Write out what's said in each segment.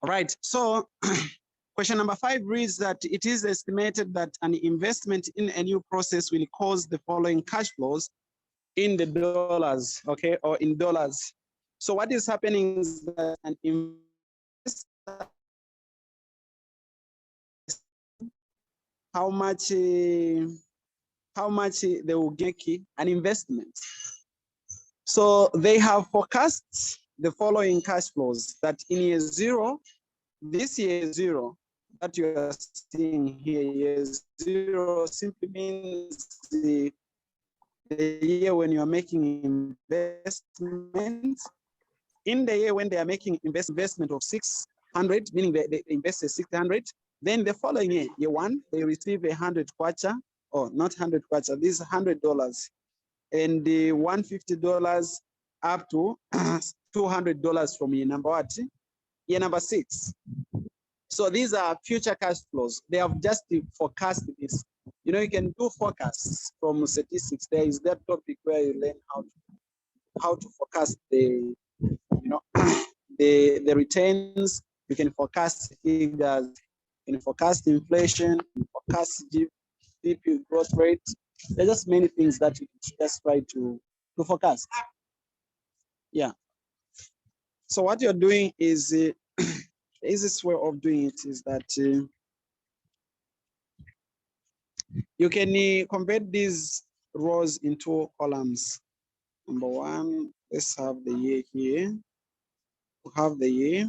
Right. So question number 5 reads that it is estimated that an investment in a new process will cause the following cash flows in the dollars, okay, or in dollars. So what is happening is that an investor, how much they will get an investment. So they have forecast the following cash flows that in year 0, this year 0, that you are seeing here, year 0 simply means the year when you are making investments. In the year when they are making investment of 600, meaning they invested 600, then the following year, year 1, they receive 100 kwacha, or not 100 kwacha, this is $100, and the $150 up to $200 from year number what? Year number 6. So these are future cash flows. They have just forecast this. You know, you can do forecasts from statistics. There is that topic where you learn how to forecast the, you know, the returns. You can forecast figures, you can forecast inflation, you can forecast GDP growth rate. There's just many things that you just try to forecast. Yeah. So what you're doing is the easiest way of doing it is that you can convert these rows into columns. Number 1, let's have the year here. We have the year.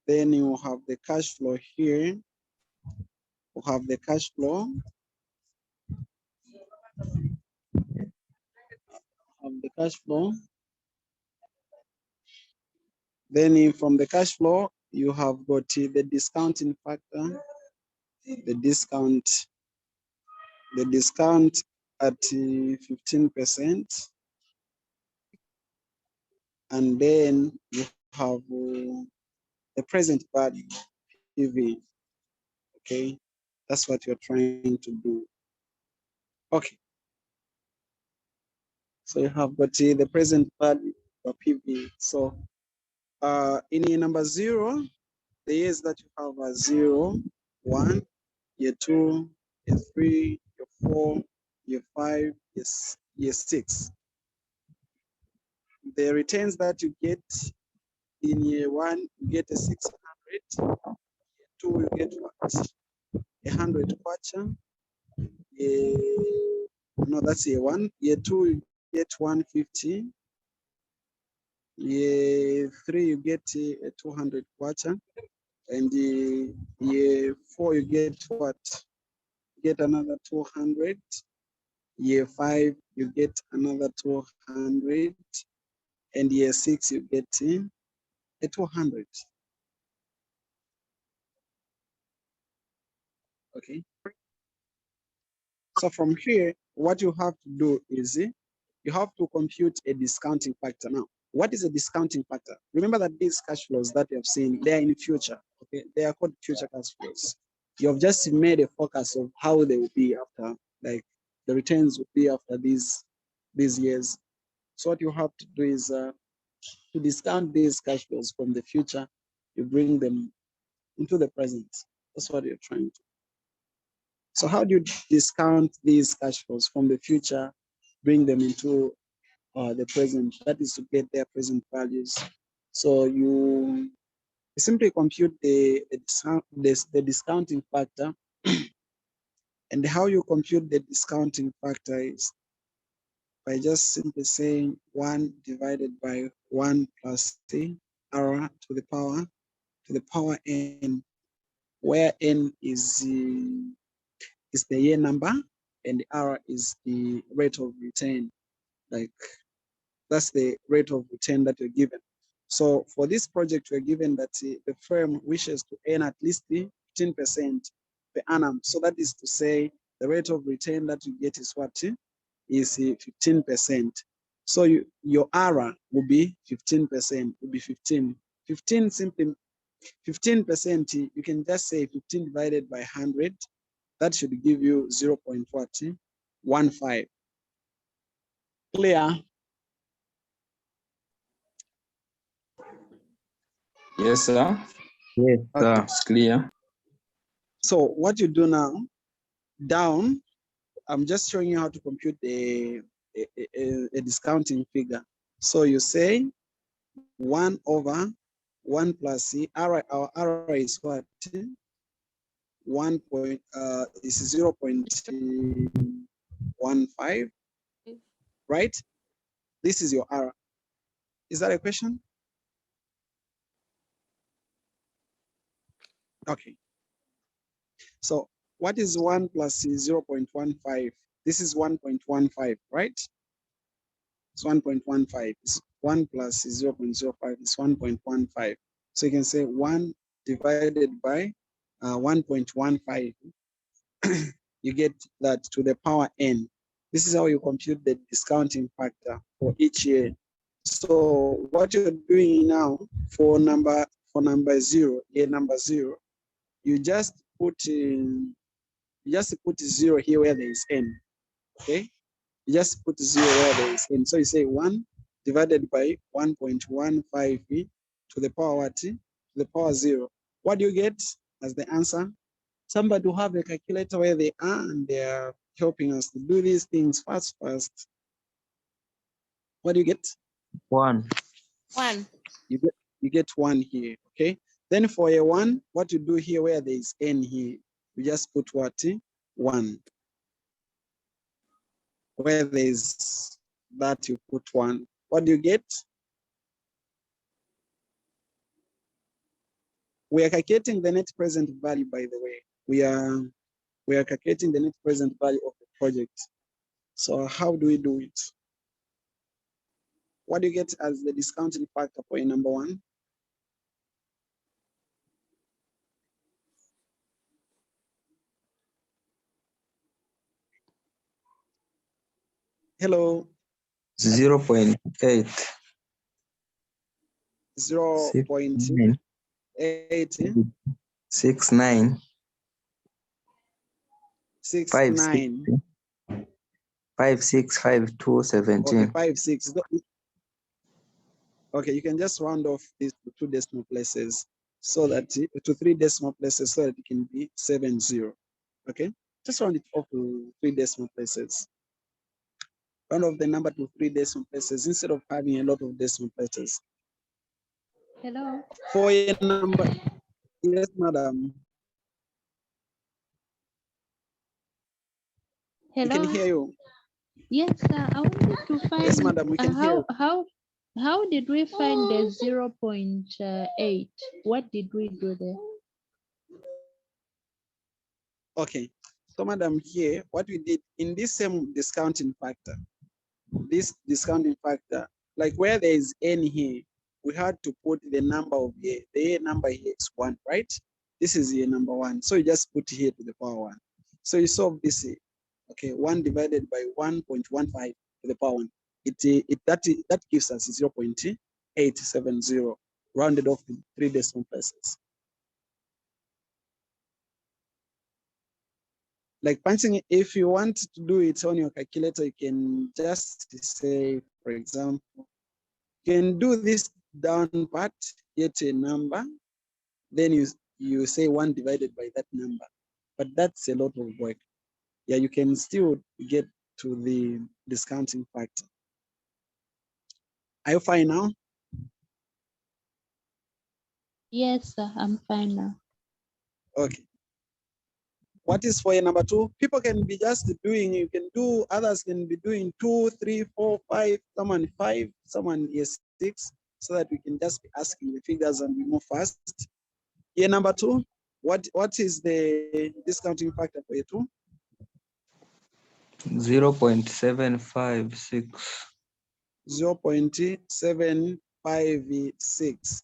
Then you have the cash flow here. We have the cash flow. Have the cash flow. Then from the cash flow, you have got the discounting factor, the discount at 15%. And then you have the present value, PV. Okay, that's what you're trying to do. Okay. So you have got the present value of PV. So in year number 0, the years that you have are 0, 1, year 2, year 3, year 4, year 5, year 6. The returns that you get in year 1, you get a 600. Year 2, you get what? 100 kwacha. No, that's year 1. Year 2, you get 150. Year 3, you get 200 kwacha. And year 4, you get what? Get another 200. Year 5, you get another 200. And year 6, you get a 200. Okay. So from here, what you have to do is you have to compute a discounting factor. Now, what is a discounting factor? Remember that these cash flows that you have seen, they are in the future. Okay, they are called future cash flows. You have just made a focus of how they will be after, like the returns will be after these years. So what you have to do is to discount these cash flows from the future, you bring them into the present. That's what you're trying to. So how do you discount these cash flows from the future, bring them into the present? That is to get their present values. So you simply compute the discounting factor. And how you compute the discounting factor is by just simply saying 1 divided by 1 plus c r to the power n, where n is the year number and r is the rate of return. Like that's the rate of return that you're given. So for this project, we're given that the firm wishes to earn at least 15% per annum. So that is to say the rate of return that you get is what? Is 15%. So your R will be 15%, will be 15. 15 simply, 15%, you can just say 15 divided by 100. That should give you 0.15. Clear? Yes, sir. Yes, Okay. sir. It's clear. So what you do now, down, I'm just showing you how to compute a discounting figure. So you say 1 over 1 plus C, our R is what? 0.15, right? This is your R. Is that a question? Okay. So what is 1 plus 0.15? This is 1.15, right? It's 1.15. It's 1 plus 0.05 is 1.15. So you can say 1 divided by 1.15. You get that to the power n. This is how you compute the discounting factor for each year. So what you're doing now for number 0, year number 0, you just put 0 here where there is n. Okay, you just put 0 where there is n. So you say 1 divided by 1.15 to the power what? To the power 0. What do you get as the answer? Somebody will have a calculator where they are and they are helping us to do these things fast. What do you get? 1. 1. You get 1 here, okay? Then for a 1, what you do here where there is n here, you just put what? 1. Where there is that, you put 1. What do you get? We are calculating the net present value, by the way. We are calculating the net present value of the project. So how do we do it? What do you get as the discounting factor for a number 1? Hello. 0.8. 0.8. 69. 69. 565217. Okay, 56. Okay, you can just round off these to 2 decimal places so that to 3 decimal places so that it can be 70. Okay, just round it off to 3 decimal places. Round off the number to 3 decimal places instead of having a lot of decimal places. Hello. For a number, yes, madam. Hello. We can hear you. Yes, I wanted to find. Yes, madam, we can hear you. How did we find the 0.8? What did we do there? Okay, so madam, here, what we did in this same discounting factor, like where there is n here, we had to put the number of the number here is 1, right? This is year number 1. So you just put here to the power 1. So you solve this, okay, 1 divided by 1.15 to the power 1. That gives us 0.870 rounded off to 3 decimal places. Like punching, if you want to do it on your calculator, you can just say, for example, you can do this down part, get a number, then you say 1 divided by that number. But that's a lot of work. Yeah, you can still get to the discounting factor. Are you fine now? Yes, sir, I'm fine now. Okay. What is for a number 2? People can be just doing, you can do, others can be doing 2, 3, 4, 5, someone 5, someone is 6, so that we can just be asking the figures and we move fast. Year number 2, what is the discounting factor for year 2? 0.756. 0.756.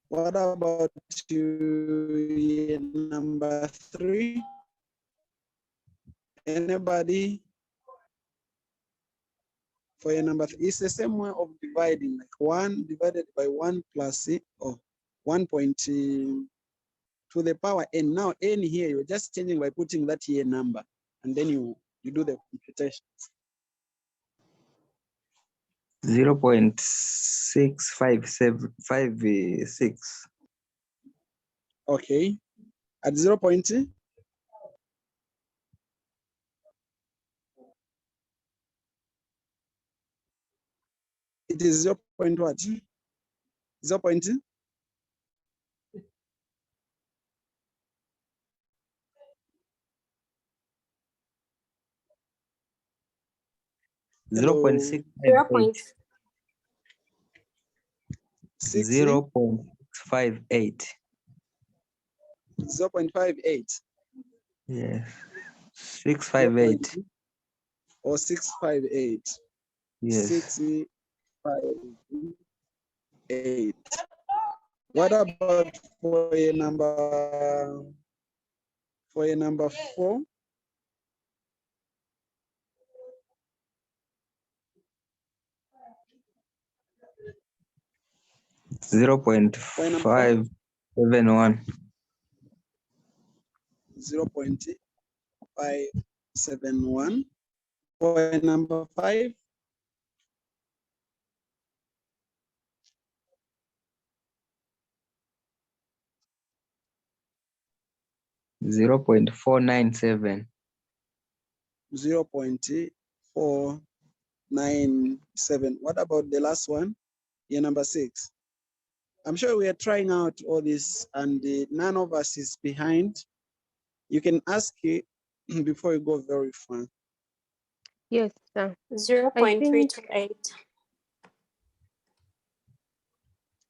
What about year number 3? Anybody? For your number 3, it's the same way of dividing, like 1 divided by 1 plus 1 to the power n. Now n here, you're just changing by putting that here number, and then you do the computation. 0.6556. Okay. At 0 point, it is 0 point what? 0 point? 0.658. 0.58. 0.58. Yes. 658. Or 658. Yes. 658. What about for a number 4? 0.571. 0.571. For number 5, 0.497. 0.497. What about the last one? Yeah, number 6. I'm sure we are trying out all this and none of us is behind. You can ask it before you go very far. Yes, sir. 0.328.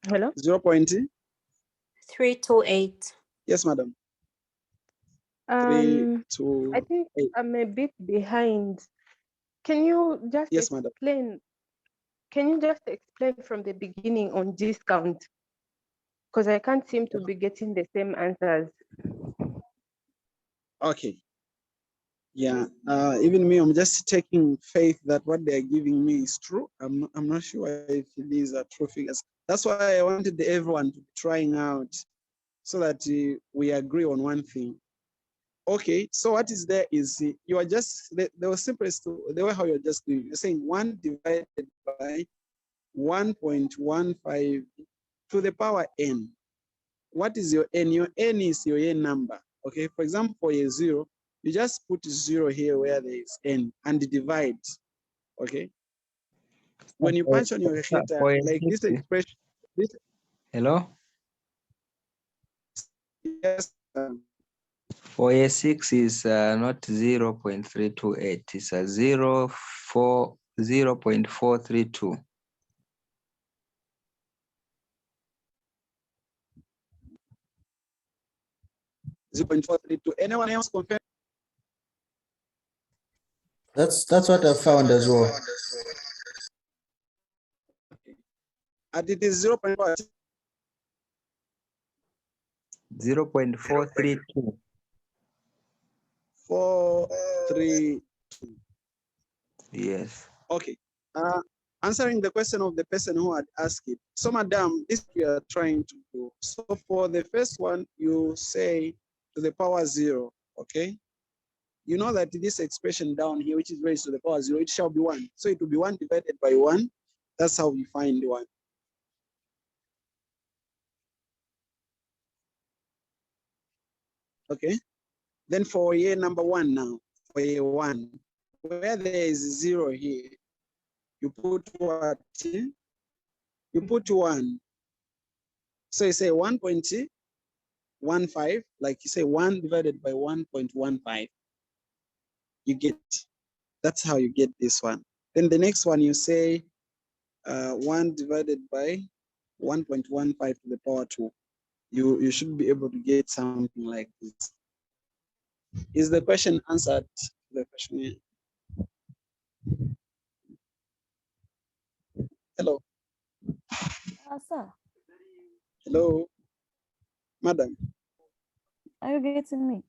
Hello? 328. Yes, madam. 3, 2, I think 8. I'm a bit behind. Can you just Yes, madam. explain? Can you just explain from the beginning on discount? Because I can't seem to be getting the same answers. Okay. Yeah. Even me, I'm just taking faith that what they're giving me is true. I'm not sure if these are true figures. That's why I wanted everyone to be trying out so that we agree on one thing. Okay, so what is there is you are just the simplest the way how you're just doing. You're saying 1 divided by 1.15 to the power n. What is your n? Your n is your n number. Okay, for example, for a 0, you just put 0 here where there is n and divide. Okay, when you punch on your header, like this expression, this. Hello? Yes. For a 6 is not 0.328. It's a 0.432. Anyone else confirm? That's what I found as well. And it is 0.432. 0.432. 432. Yes. Okay. Answering the question of the person who had asked it. So, madam, this we are trying to do. So, for the first one, you say to the power 0. Okay. You know that this expression down here, which is raised to the power 0, it shall be 1. So, it will be 1 divided by 1. That's how we find 1. Okay. Then for year number 1 now, for year 1, where there is 0 here, you put what? You put 1. So you say 1.15, like you say 1 divided by 1.15. You get, that's how you get this one. Then the next one you say 1 divided by 1.15 to the power 2. You should be able to get something like this. Is the question answered? The question here? Hello. Sir, Hello, madam. are you getting me?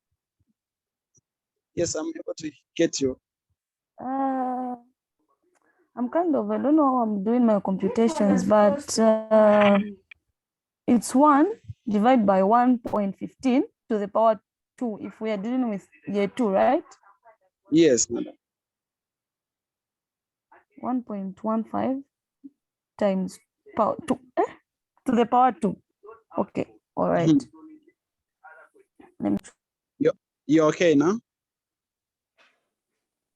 Yes, I'm able to get you. I'm kind of, I don't know how I'm doing my computations, but it's 1 divided by 1.15 to the power 2 if we are dealing with year 2, right? Yes, madam. 1.15 times power 2 to the power 2. Okay, all right. Let me, You're okay now?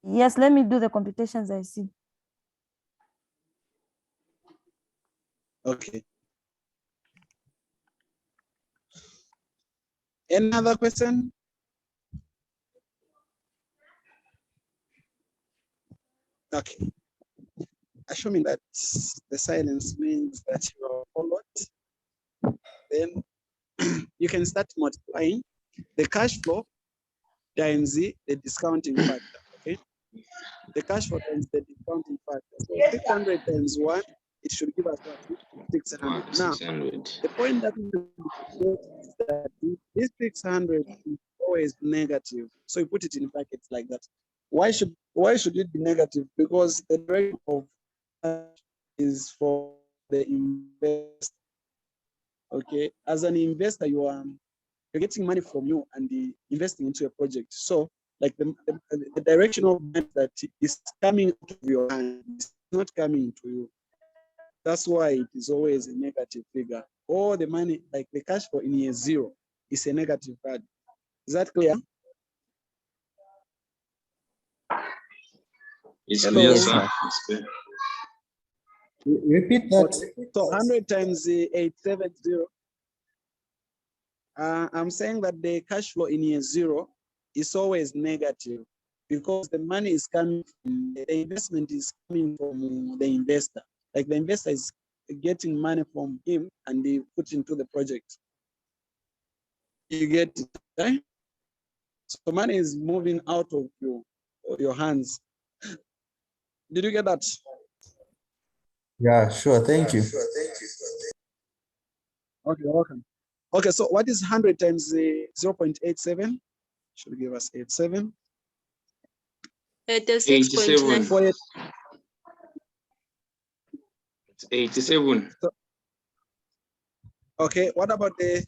yes, let me do the computations I see. Okay. Any other question? Okay. Assuming that the silence means that you are followed, then you can start multiplying the cash flow times the discounting factor. Okay. The cash flow times the discounting factor. So 600 times 1, it should give us what? 600. Now, 600. the point that we get is that this 600 is always negative. So you put it in brackets like that. Why should it be negative? Because the rate of is for the investor. Okay, as an investor, you're getting money from you and investing into a project. So, like the direction of money that is coming out of your hand is not coming to you. That's why it is always a negative figure. Or the money, like the cash flow in year 0, is a negative value. Is that clear? It's Hello. clear, Yes, sir. sir. It's clear. Repeat that. So 100 times 870. I'm saying that the cash flow in year 0 is always negative because the money is coming from the investment is coming from the investor. Like the investor is getting money from him and they put into the project. You get it, right? So money is moving out of your hands. Did you get that? Yeah, sure. Thank you. Okay, welcome. Okay, so what is 100 times 0.87? Should give us 87. 87. 48. It's 87. So, okay, what about the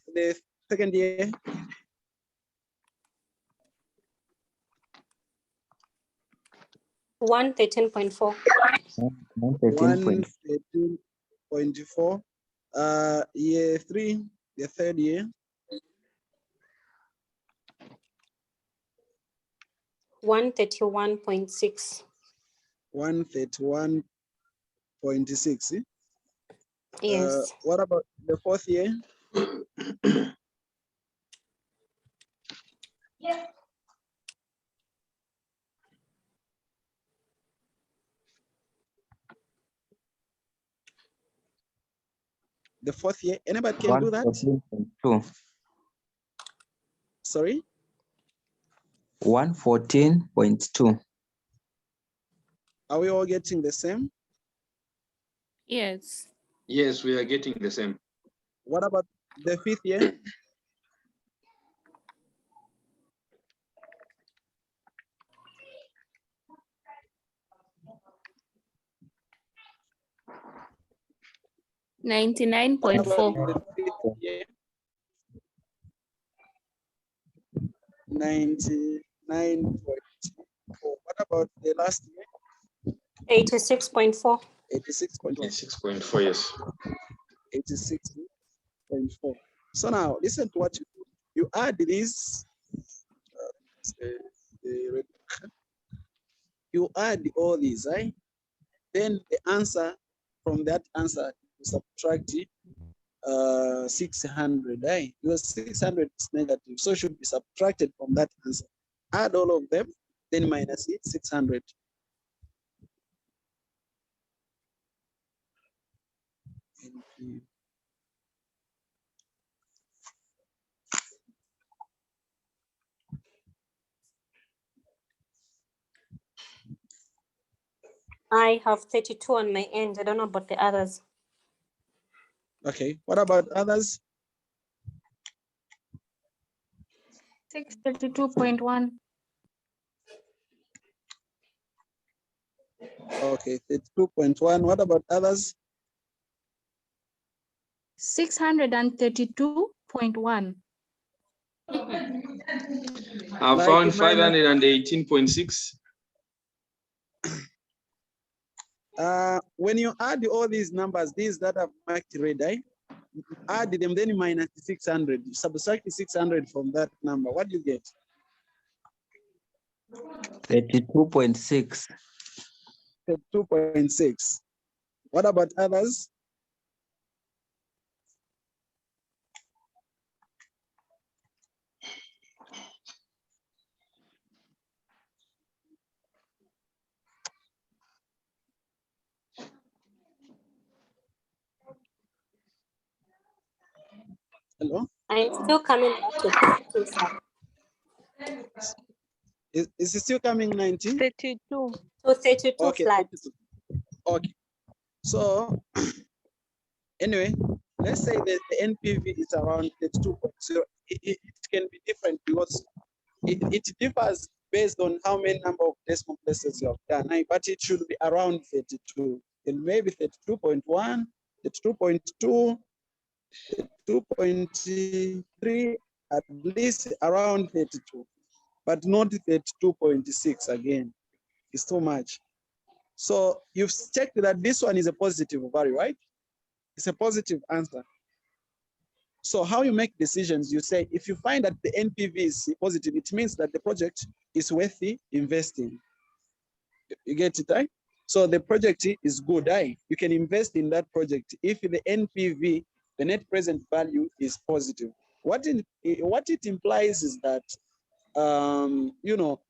second year? One 13.4. 113.4. Year 3, the third year. 131.6. 131.6. Yes. What about the fourth year? The fourth year, anybody can do that? 114.2. Sorry? 114.2. Are we all getting the same? Yes. Yes, we are getting the same. What about the fifth year? What 99.4. about the fifth year? 99.4. What about the last year? 86.4. 86.1. 6.4, yes. 86.4. So now listen to what you do. You add this. You add all these, right? Then the answer, from that answer, you subtract 600, right? Because 600 is negative, so should be subtracted from that answer. Add all of them, then minus 600. I have 32 on my end. I don't know about the others. Okay, what about others? 632.1. Okay, 32.1. What about others? 632.1. I Like found minus- 518.6. When you add all these numbers, these that are marked red, add them, then minus 600. You subtract 600 from that number. What do you get? 32.6. 32.6. What about others? Hello? I'm still coming back to 32, sir. Is it still coming 90? 32. To 32 Okay, flat. 32. Okay. So anyway, let's say that the NPV is around 32.0. It can be different because it differs based on how many number of decimal places you have done, but it should be around 32. And maybe 32.1, 32.2, 2.3, at least around 32, but not 32.6 again. It's too much. So you've checked that this one is a positive value, right? It's a positive answer. So how you make decisions, you say, if you find that the NPV is positive, it means that the project is worthy investing. You get it, right? So the project is good, right? You can invest in that project if the NPV, the net present value, is positive. What it implies is that, you know,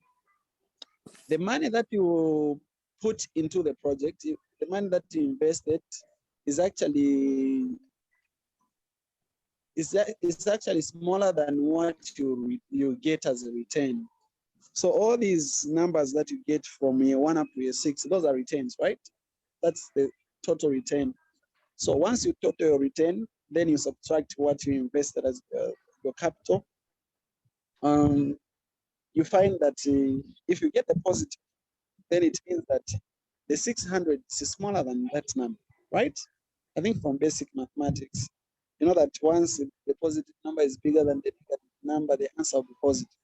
the money that you put into the project, the money that you invested is actually smaller than what you get as a return. So all these numbers that you get from year 1 up to year 6, those are returns, right? That's the total return. So once you total your return, then you subtract what you invested as your capital. You find that if you get the positive, then it means that the 600 is smaller than that number, right? I think from basic mathematics, you know that once the positive number is bigger than the negative number, the answer will be positive,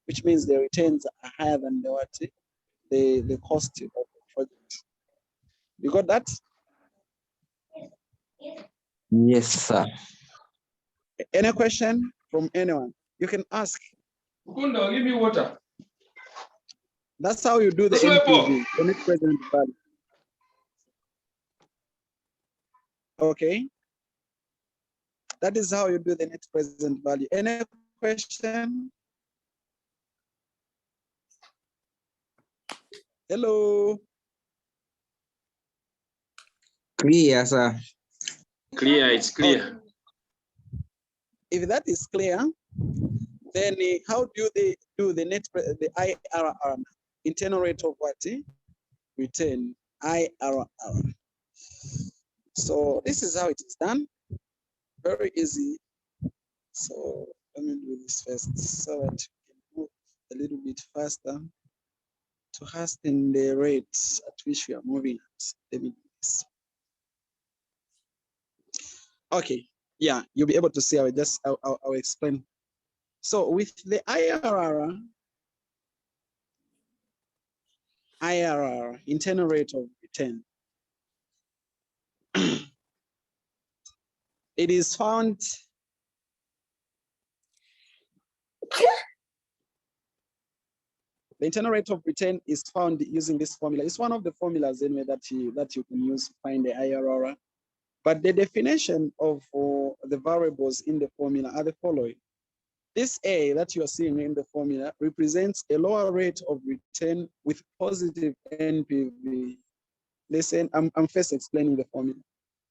which means the returns are higher than the cost of the project. You got that? Yes, sir. Any question from anyone? You can ask. Kunda, give me water. That's how you do the Swepo. NPV, the net present value. Okay. That is how you do the net present value. Any question? Hello. Clear, sir. Clear, it's clear. Okay. If that is clear, then how do they do the IRR, internal rate of what? Return, IRR. So this is how it is done. Very easy. So let me do this first so that we can move a little bit faster to hasten the rate at which we are moving at. Let me do this. Okay, yeah, you'll be able to see. I'll explain. So with the IRR, internal rate of return, it is found the internal rate of return is found using this formula. It's one of the formulas anyway that you can use to find the IRR. But the definition of the variables in the formula are the following. This A that you are seeing in the formula represents a lower rate of return with positive NPV. Listen, I'm first explaining the formula.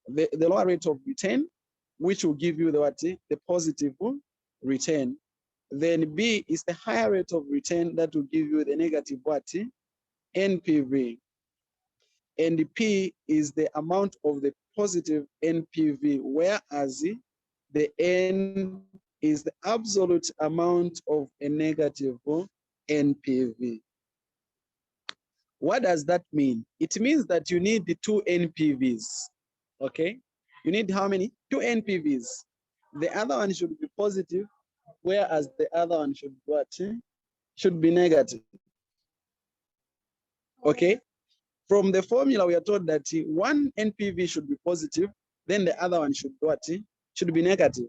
The lower rate of return, which will give you the positive return. Then B is the higher rate of return that will give you the negative NPV. And P is the amount of the positive NPV, whereas the N is the absolute amount of a negative NPV. What does that mean? It means that you need the 2 NPVs, okay? You need how many? 2 NPVs. The other one should be positive, whereas the other one should be what? Should be negative, okay? From the formula, we are told that 1 NPV should be positive then the other one should be what? Should be negative.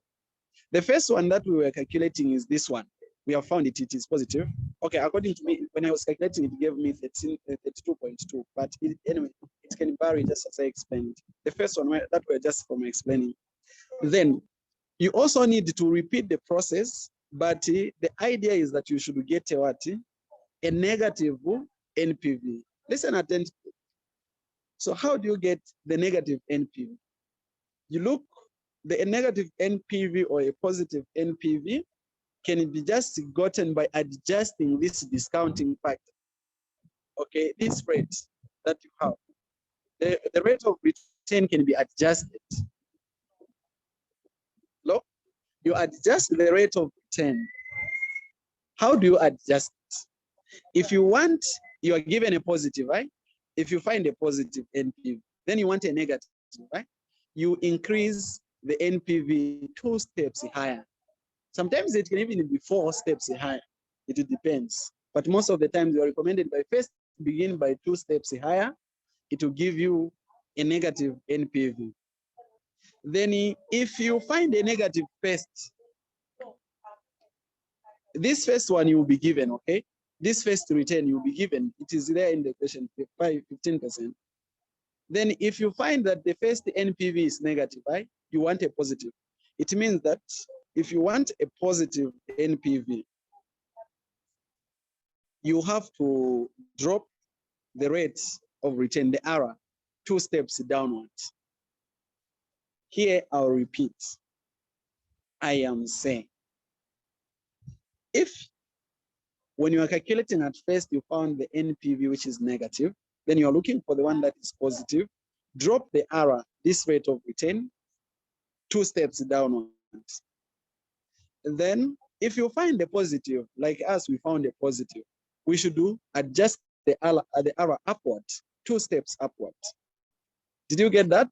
The first one that we were calculating is this one. We have found it is positive. Okay, according to me, when I was calculating, it gave me 32.2, but anyway, it can vary just as I explained. The first one that we're just from explaining. Then you also need to repeat the process, but the idea is that you should get a what? A negative NPV. Listen attentively. So how do you get the negative NPV? You look, the negative NPV or a positive NPV can be just gotten by adjusting this discounting factor. Okay, this rate that you have, the rate of return can be adjusted. Look, you adjust the rate of return. How do you adjust it? If you want, you are given a positive, right? If you find a positive NPV, then you want a negative, right? You increase the NPV 2 steps higher. Sometimes it can even be 4 steps higher. It depends. But most of the times you are recommended by first begin by 2 steps higher. It will give you a negative NPV. Then if you find a negative first, this first one you will be given, okay? This first return you will be given. It is there in the question, 15%. Then if you find that the first NPV is negative, right? You want a positive. It means that if you want a positive NPV, you have to drop the rate of return, the error, 2 steps downwards. Here I'll repeat. I am saying, if when you are calculating at first, you found the NPV which is negative, then you are looking for the one that is positive, drop the error, this rate of return, 2 steps downwards. And then if you find the positive, like us, we found a positive, we should adjust the error upward, 2 steps upward. Did you get that?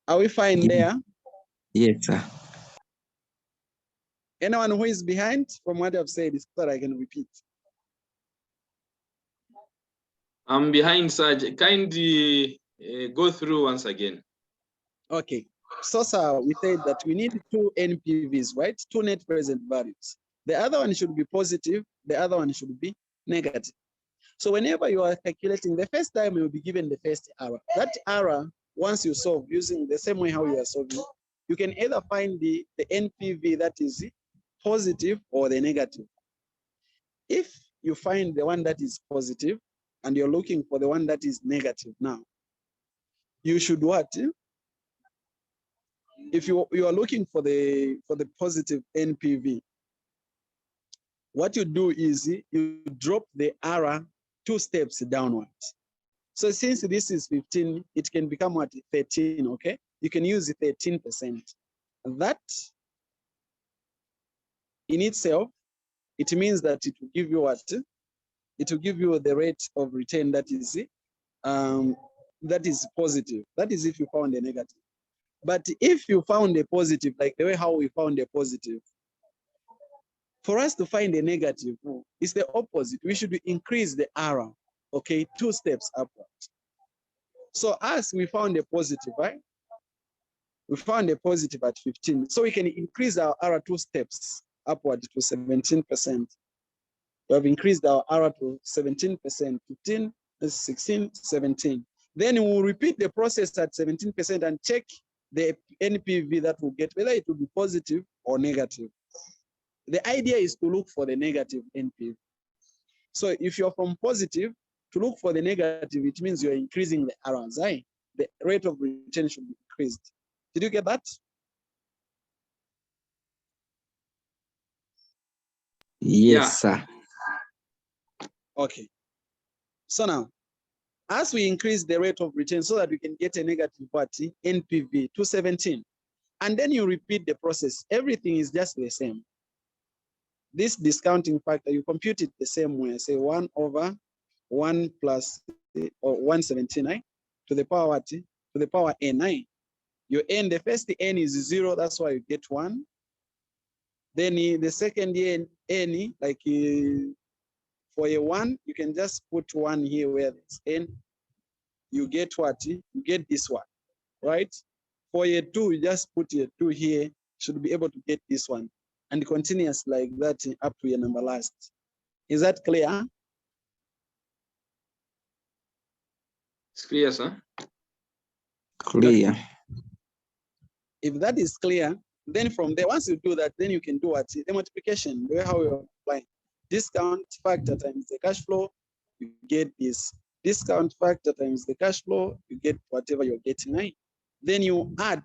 Are we fine there? Yes, sir. Anyone who is behind from what I've said is that I can repeat. I'm behind, Saj. Kindly go through once again. Okay. So, sir, we said that we need 2 NPVs, right? 2 net present values. The other one should be positive. The other one should be negative. So whenever you are calculating, the first time you will be given the first error. That error, once you solve using the same way how you are solving, you can either find the NPV that is positive or the negative. If you find the one that is positive and you're looking for the one that is negative now, you should what? If you are looking for the positive NPV, what you do is you drop the error 2 steps downwards. So since this is 15, it can become what? 13, okay? You can use 13%. That in itself, it means that it will give you what? It will give you the rate of return that is positive. That is if you found a negative. But if you found a positive, like the way how we found a positive, for us to find a negative, it's the opposite. We should increase the error, okay, 2 steps upward. So as we found a positive, right? We found a positive at 15. So we can increase our error 2 steps upward to 17%. We have increased our error to 17%, 15, 16, 17. Then we will repeat the process at 17% and check the NPV that we'll get, whether it will be positive or negative. The idea is to look for the negative NPV. So if you're from positive, to look for the negative, it means you're increasing the errors, right? The rate of return should be increased. Did you get that? Yes, sir. Okay. So now, as we increase the rate of return so that we can get a negative party, NPV to 17, and then you repeat the process, everything is just the same. This discounting factor, you compute it the same way, say 1 over 1 plus or 179 to the power what? To the power n. Your n, the first n is 0, that's why you get 1. Then the second n, like for a 1, you can just put 1 here where it's n. You get what? You get this one. right? For year 2, you just put year 2 here, should be able to get this one, and continuous like that up to year number last. Is that clear? It's clear, sir. Clear. If that is clear, then from there, once you do that, then you can do what? The multiplication, the way how you're applying. Discount factor times the cash flow, you get this. Discount factor times the cash flow, you get whatever you're getting, right? Then you add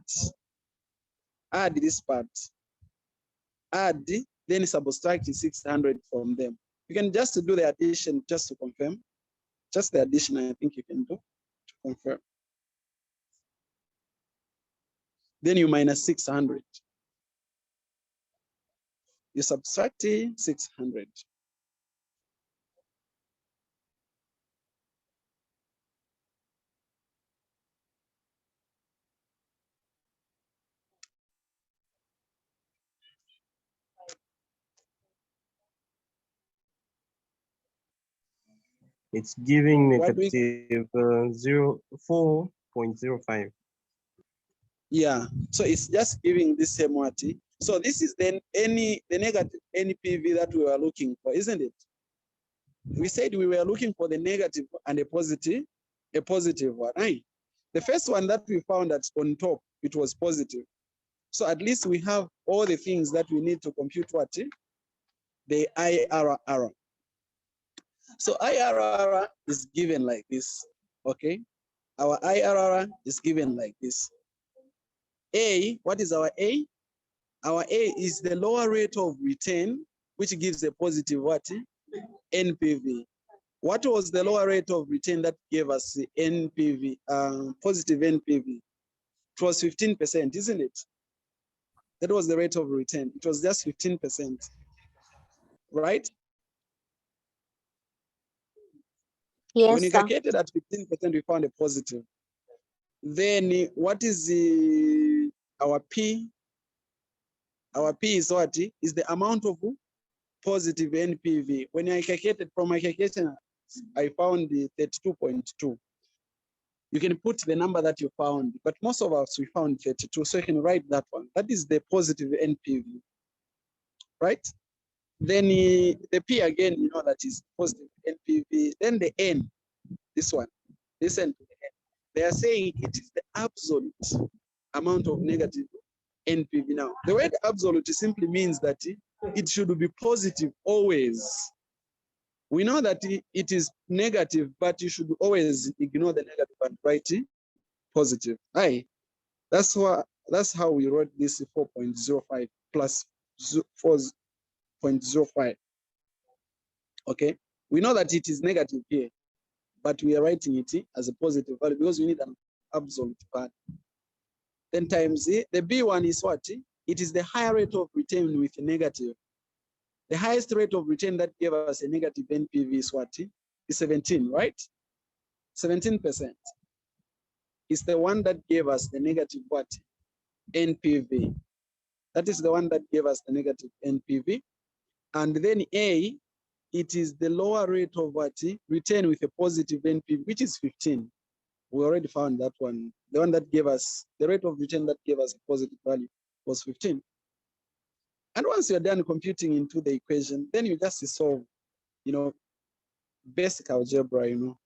this part, add, then subtract 600 from them. You can just do the addition just to confirm. Just the addition, I think you can do to confirm. Then you minus 600. You subtract 600. It's giving What we- negative 4.05. Yeah, so it's just giving this same what. So this is then the negative NPV that we were looking for, isn't it? We said we were looking for the negative and a positive one, right? The first one that we found that on top, it was positive. So at least we have all the things that we need to compute what? The IRR. So IRR is given like this, okay? Our IRR is given like this. A, what is our A? Our A is the lower rate of return, which gives a positive what? NPV. What was the lower rate of return that gave us the NPV, positive NPV? It was 15%, isn't it? That was the rate of return. It was just 15%, right? Yes, When you sir. calculated at 15%, we found a positive. Then what is our P? Our P is what? Is the amount of positive NPV. When I calculated from my calculation, I found the 32.2. You can put the number that you found, but most of us, we found 32. So you can write that one. That is the positive NPV, right? Then the P again, you know, that is positive NPV. Then the N, this one, listen to the N. They are saying it is the absolute amount of negative NPV. Now, the word absolute simply means that it should be positive always. We know that it is negative, but you should always ignore the negative and write positive. Aye. That's how we wrote this 4.05 plus 4.05. Okay. We know that it is negative here, but we are writing it as a positive value because we need an absolute value. Then times the B1 is what? It is the higher rate of return with a negative. The highest rate of return that gave us a negative NPV is what? Is 17, right? 17%. It's the one that gave us the negative what? NPV. That is the one that gave us the negative NPV. And then A, it is the lower rate of what? Return with a positive NPV, which is 15. We already found that one. The one that gave us, the rate of return that gave us a positive value was 15. And once you're done computing into the equation, then you just solve, you know, basic algebra, you know.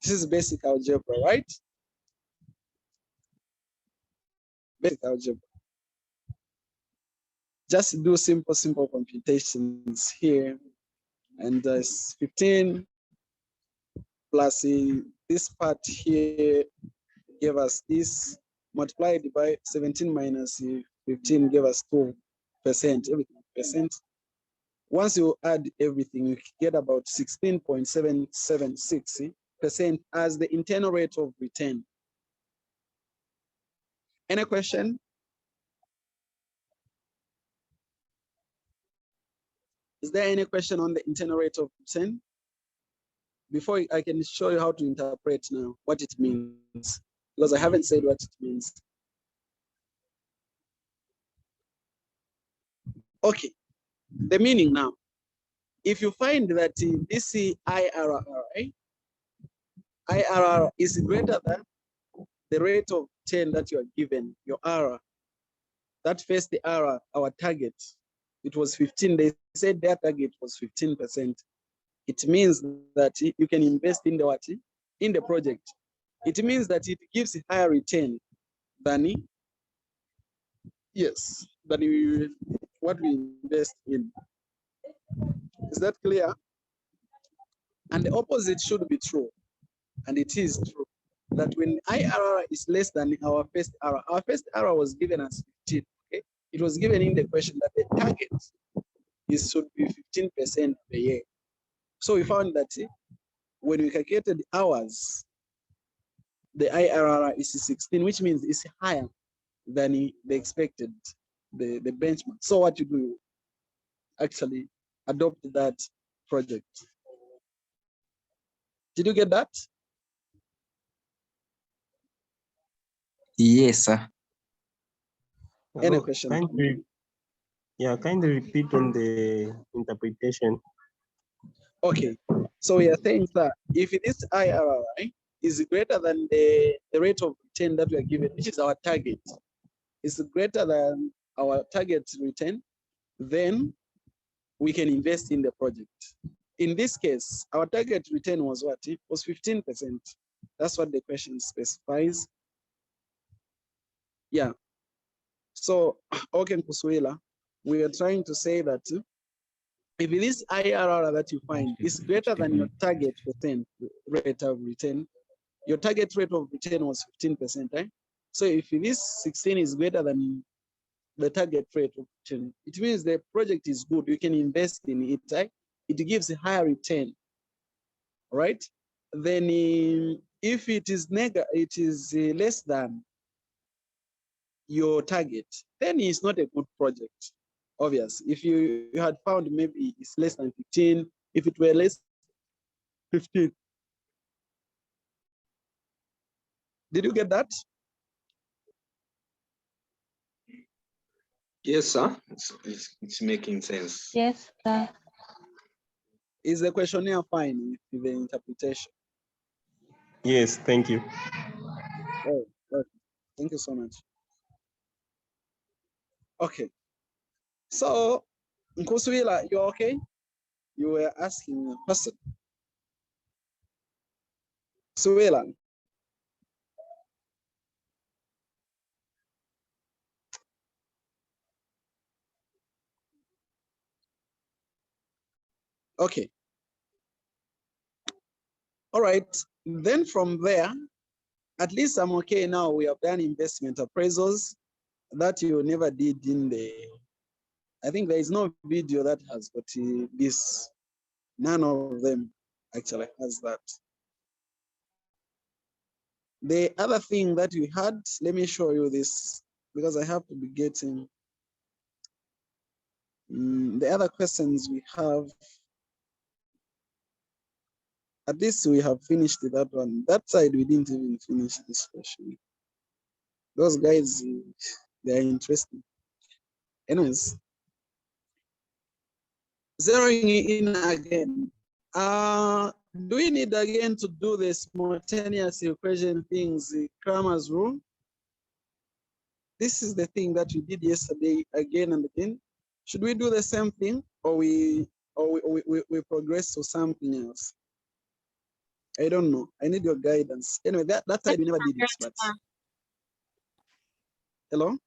This is basic algebra, right? Basic algebra. Just do simple computations here. And it's 15 plus this part here gave us this, multiplied by 17 minus 15 gave us 2%, everything percent. Once you add everything, you get about 16.776% as the internal rate of return. Any question? Is there any question on the internal rate of return? Before I can show you how to interpret now what it means, because I haven't said what it means. Okay, the meaning now. If you find that this IRR, right? IRR is greater than the rate of return that you are given, your error, that first error, our target, it was 15. They said their target was 15%. It means that you can invest in the what? In the project. It means that it gives a higher return than, yes, than what we invest in. Is that clear? And the opposite should be true. And it is true that when IRR is less than our first error was given as 15. Okay? It was given in the question that the target should be 15% per year. So we found that when we calculated hours, the IRR is 16, which means it's higher than the expected, the benchmark. So what you do, actually adopt that project. Did you get that? Yes, sir. Any Hello, question? kindly repeat on the interpretation. Okay, so we are saying that if this IRR is greater than the rate of return that we are given, which is our target, is greater than our target return, then we can invest in the project. In this case, our target return was what? It was 15%. That's what the question specifies. Yeah. So, okay, Kuswila, we are trying to say that if this IRR that you find is greater than your target rate of return, your target rate of return was 15%, right? So if this 16 is greater than the target rate of return, it means the project is good. You can invest in it, right? It gives a higher return, right? Then if it is less than your target, then it's not a good project. Obvious. If you had found maybe it's less than 15, if it were less 15. Did you get that? Yes, sir. It's making sense. Yes, sir. Is the questionnaire fine with the interpretation? Yes, thank you. Oh, okay. Thank you so much. Okay. So, Nkuswila, you okay? You were asking a question. Suela. Okay. All right. Then from there, at least I'm okay now. We have done investment appraisals that you never did in the, I think there is no video that has got this. None of them actually has that. The other thing that we had, let me show you this because I have to be getting the other questions we have. At least we have finished that one. That side, we didn't even finish this question. Those guys, they are interesting. Anyways, zeroing in again. Do we need again to do the simultaneous equation things, Kramer's rule? This is the thing that we did yesterday again and again. Should we do the same thing or we progress to something else? I don't know. I need your guidance. Anyway, that side we never did it, but hello?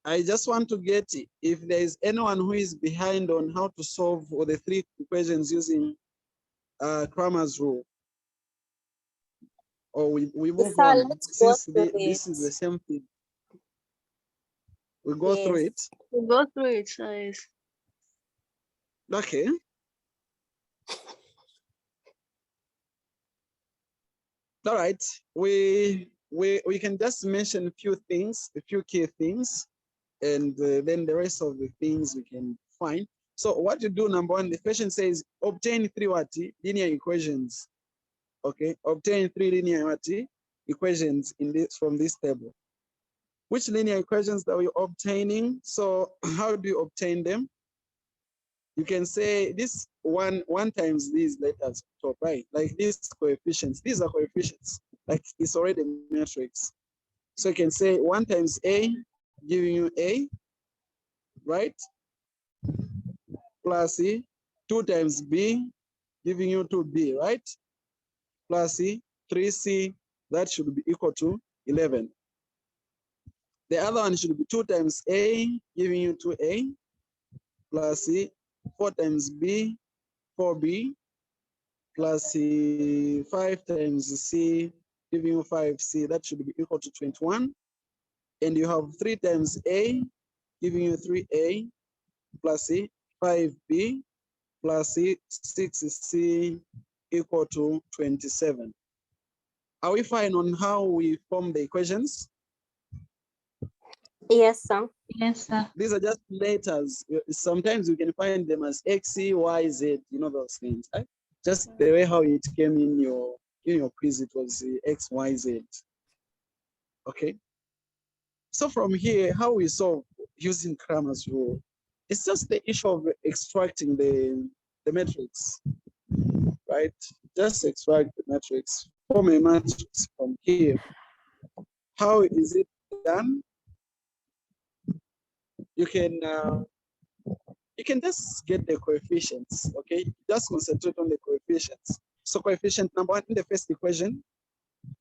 I just want to get if there is anyone who is behind on how to solve all the three equations using Kramer's rule. Or we move Sir, on let's since go through this is the same thing. We go through it. We go through it, sir. Okay. All right. We can just mention a few things, a few key things, and then the rest of the things we can find. So what you do, number one, the question says obtain three linear equations. Okay, obtain three linear equations from this table. Which linear equations are we obtaining? So how do you obtain them? you can say this one times these letters top, right? Like these coefficients, these are coefficients, like it's already a matrix. So you can say 1 times A giving you A, right? Plus C, 2 times B giving you 2B, right? Plus C, 3C, that should be equal to 11. The other one should be 2 times A giving you 2A, plus C, 4 times B, 4B, plus C, 5 times C, giving you 5C, that should be equal to 21. And you have 3 times A, giving you 3A, plus C, 5B, plus C, 6C, equal to 27. Are we fine on how we form the equations? Yes, sir. Yes, sir. These are just letters. Sometimes you can find them as X, Y, Z, you know those things. Right? Just the way how it came in your quiz, it was X, Y, Z. Okay. So from here, how we solve using Kramer's rule, it's just the issue of extracting the matrix, right? Just extract the matrix, form a matrix from here. How is it done? You can just get the coefficients, okay? Just concentrate on the coefficients. So coefficient number 1 in the first equation.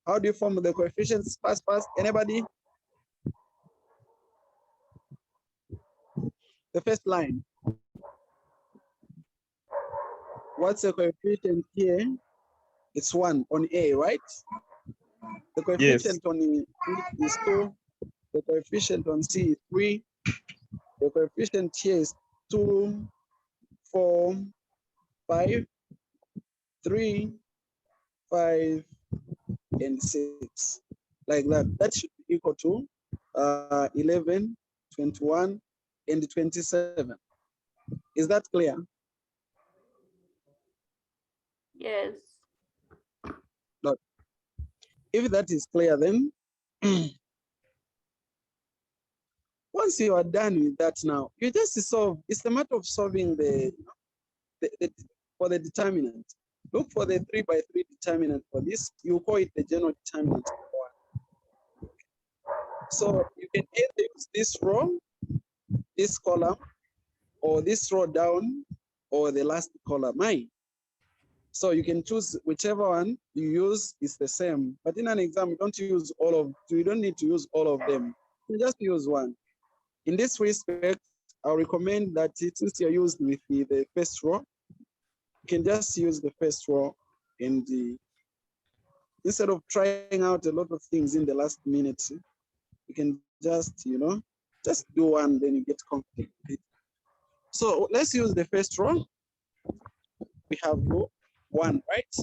How do you form the coefficients? Fast, anybody? The first line. What's the coefficient here? It's 1 on A, right? The coefficient on E is 2. The coefficient on C is 3. The coefficient here is 2, 4, 5, 3, 5, and 6. Like that. That should be equal to 11, 21, and 27. Is that clear? Yes. No. If that is clear, then once you are done with that now, you just solve. It's a matter of solving for the determinant. Look for the 3 by 3 determinant for this. You call it the general determinant. So you can either use this row, this column, or this row down, or the last column. So you can choose whichever one you use is the same. But in an exam, you don't need to use all of them. You just use one. In this respect, I'll recommend that since you're used with the first row, you can just use the first row and instead of trying out a lot of things in the last minute, you can just, just do one, then you get confident. So let's use the first row. We have row 1, right?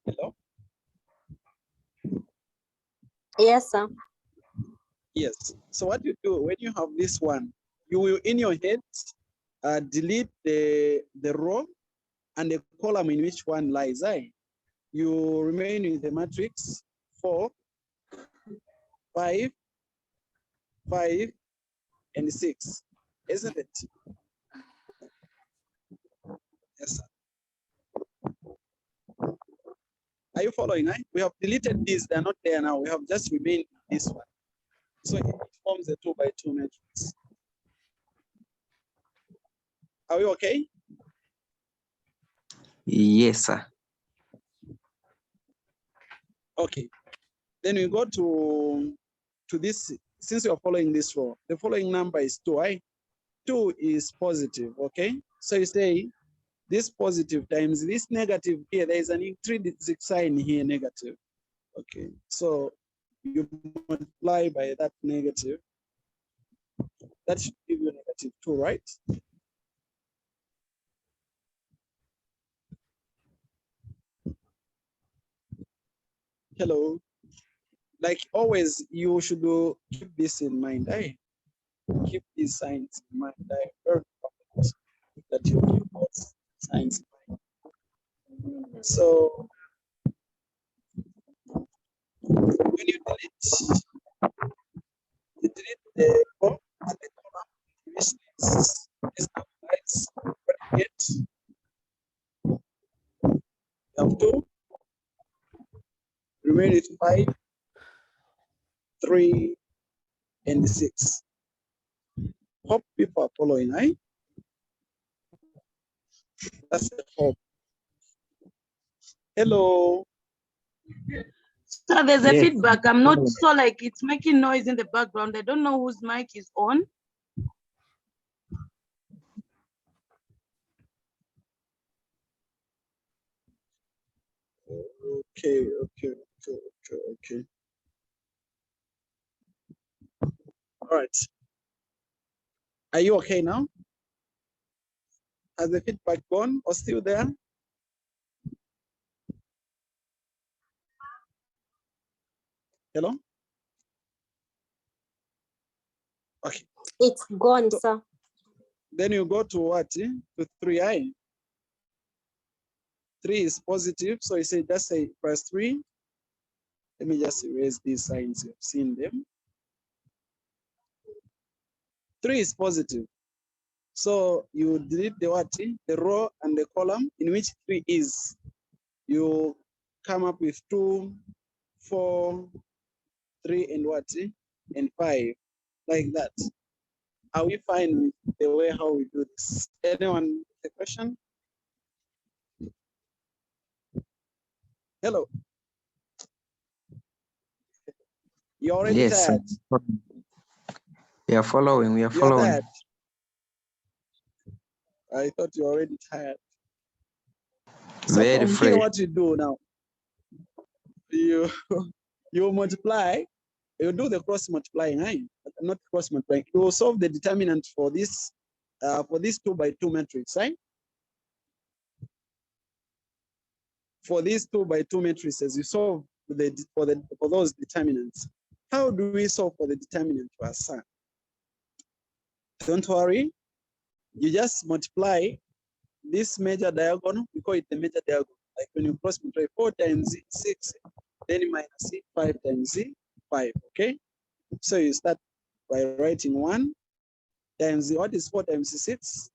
Hello? Yes, sir. Yes. So what you do when you have this one, you will in your head delete the row and the column in which one lies. You remain with the matrix 4, 5, 5, and 6, isn't it? Yes, sir. Are you following? We have deleted these, they're not there now. We have just remained this one. So it forms a 2 by 2 matrix. Are we okay? Yes, sir. Okay. Then we go to this, since you're following this row, the following number is 2, 2 is positive, okay? So you say this positive times this negative here, there is an intrinsic sign here, negative. Okay, so you multiply by that negative. That should give you -2, right? Hello. Like always, you should keep this in mind. Keep these signs in mind. I'm very confident that you keep those signs in mind. So when you delete the row and the column, have 2, remain with 5, 3, and 6. Hope people are following, right? That's the hope. Hello. So there's a Yes. feedback. I'm not so like it's making noise in the background. I don't know whose mic is on. Okay. All right. Are you okay now? Has the feedback gone or still there? Hello? Okay. It's gone, So- sir. Then you go to what? To 3i. 3 is positive, so you say just say plus 3. Let me just erase these signs. You've seen them. 3 is positive. So you delete the what? The row and the column in which 3 is. You come up with 2, 4, 3, and what? And 5, like that. Are we fine with the way how we do this? Anyone the question? Hello. You're already Yes, sir. tired. We are following. We are You are following. tired. I thought you were already tired. So Very from fresh. here, what you do now? You multiply. You do the cross multiplying, right? Not cross multiplying. You will solve the determinant for this 2 by 2 matrix, right? For these 2 by 2 matrices, you solve for those determinants. How do we solve for the determinant to our son? Don't worry. You just multiply this major diagonal. We call it the major diagonal. Like when you cross multiply 4 times 6, then minus 5 times 5. Okay. So you start by writing 1 times what is 4 times 6?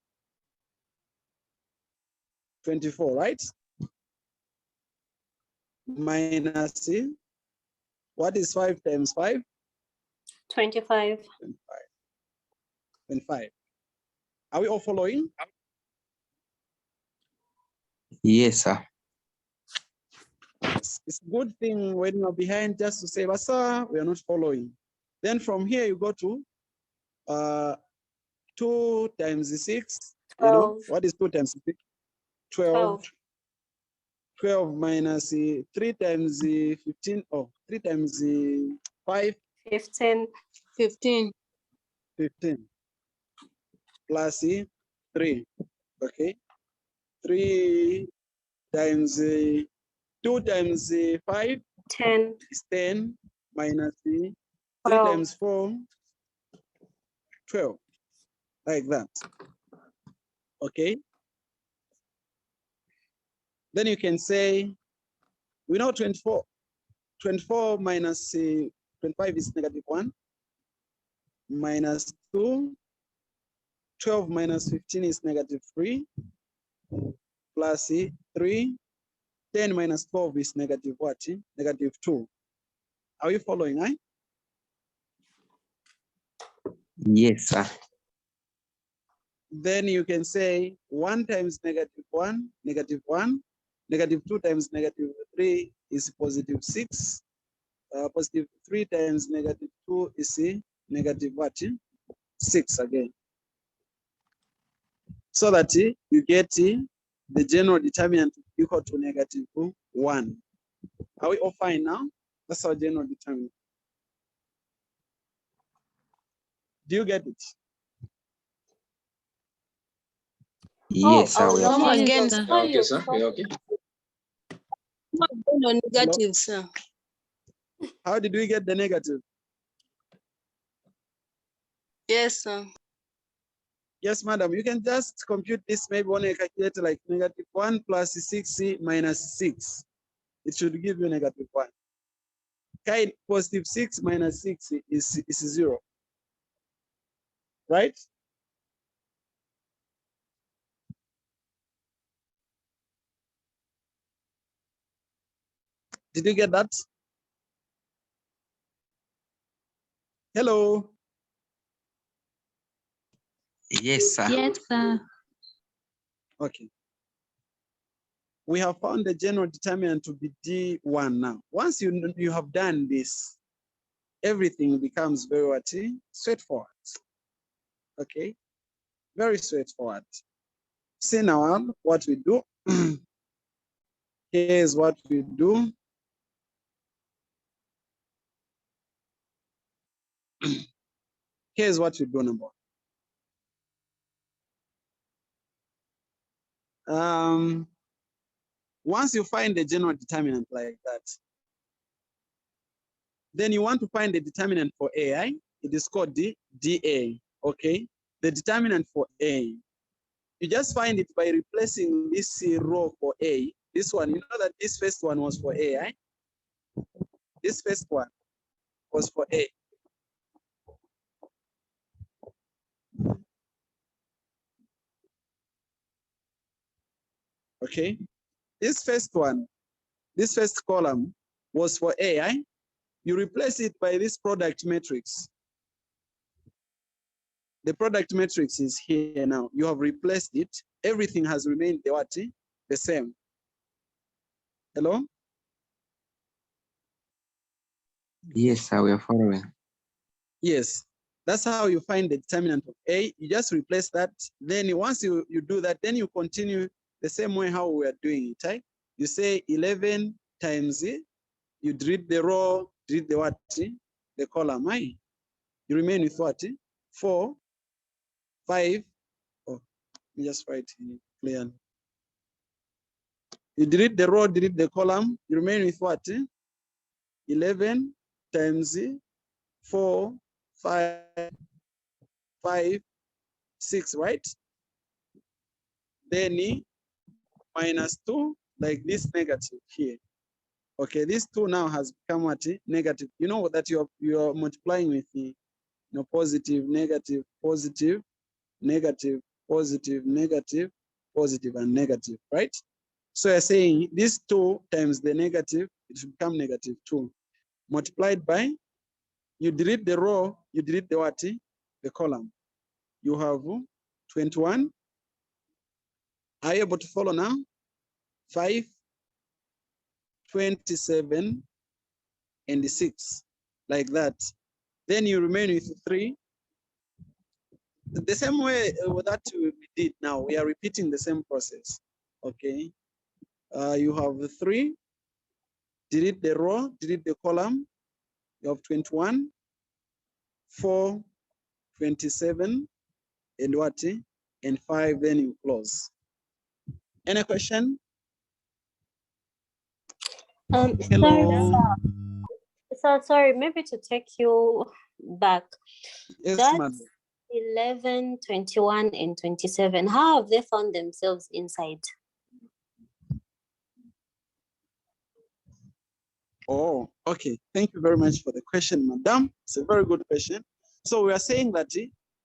24, right? Minus what is 5 times 5? 25. 25. Are we all following? Yes, sir. It's a good thing when you're behind just to say, but sir, we are not following. Then from here you go to 2 times 6. You know, 12. what is 2 times 6? 12. 12 minus 3 times 15. Oh, 3 times 5. 15. 15. 15. Plus 3. Okay. 3 times 2 times 5 10. is 10 minus 3 12. times 4, 12. Like that. Okay. Then you can say, we know 24. 24 minus 25 is -1. Minus 2. 12 minus 15 is -3. Plus 3. 10 minus 12 is negative what? -2. Are you following, right? Yes, sir. Then you can say 1 times -1, -1. -2 times -3 is +6. +3 times -2 is negative what? 6 again. So that you get the general determinant equal to -1. Are we all fine now? That's our general determinant. Do you get it? Yes, sir. We are Come following. again, sir. sir. Okay, sir. Yeah, okay. No, negative, sir. How did we get the negative? Yes, sir. Yes, madam. You can just compute this maybe on a calculator like -1 plus 6 minus 6. It should give you -1. Kind +6 minus 6 is 0. Right? Did you get that? Hello. Yes, sir. Yes, sir. Okay. We have found the general determinant to be D1 now. Once you have done this, everything becomes very what? Straightforward. Okay, very straightforward. See now what we do. Here's what we do. Here's what we do, number one. Once you find the general determinant like that, then you want to find the determinant for AI. It is called DA, okay? The determinant for A. You just find it by replacing this row for A. This one, you know that this first one was for A, right? This first one was for A. Okay, this first one, this first column was for AI. You replace it by this product matrix. The product matrix is here now. You have replaced it. Everything has remained the same. Hello? Yes, sir, we are following. Yes, that's how you find the determinant of A. You just replace that. Then once you do that, then you continue the same way how we are doing it, right? You say 11 times you delete the row, delete the what? The column, right? You remain with what? 4, 5. Oh, let me just write it clearly. You delete the row, delete the column, you remain with what? 11 times 4, 5, 5, 6, right? Then minus 2, like this negative here. Okay, this 2 now has become what? Negative. You know that you are multiplying with the positive, negative, positive, negative, positive, negative, positive, and negative, right? So you're saying this 2 times the negative, it should become negative 2. Multiplied by, you delete the row, you delete the what? The column. You have 21. Are you able to follow now? 5, 27, and 6, like that. Then you remain with 3. The same way that we did now, we are repeating the same process, okay? You have 3, delete the row, delete the column. You have 21, 4, 27, and what? And 5, then you close. Any question? Hello. Sorry, maybe to take you back. Yes, That's madam. 11, 21, and 27. How have they found themselves inside? Oh, okay. Thank you very much for the question, madam. It's a very good question. So we are saying that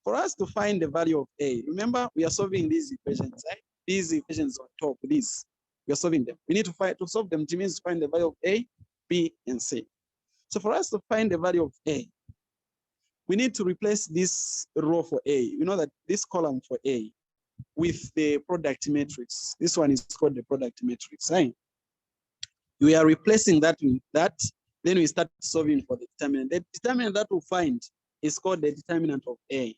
for us to find the value of A, remember we are solving these equations, right? These equations on top, these, we are solving them. We need to solve them, it means to find the value of A, B, and C. So for us to find the value of A, we need to replace this row for A. You know that this column for A with the product matrix. This one is called the product matrix, right? We are replacing that with that. Then we start solving for the determinant. The determinant that we'll find is called the determinant of A.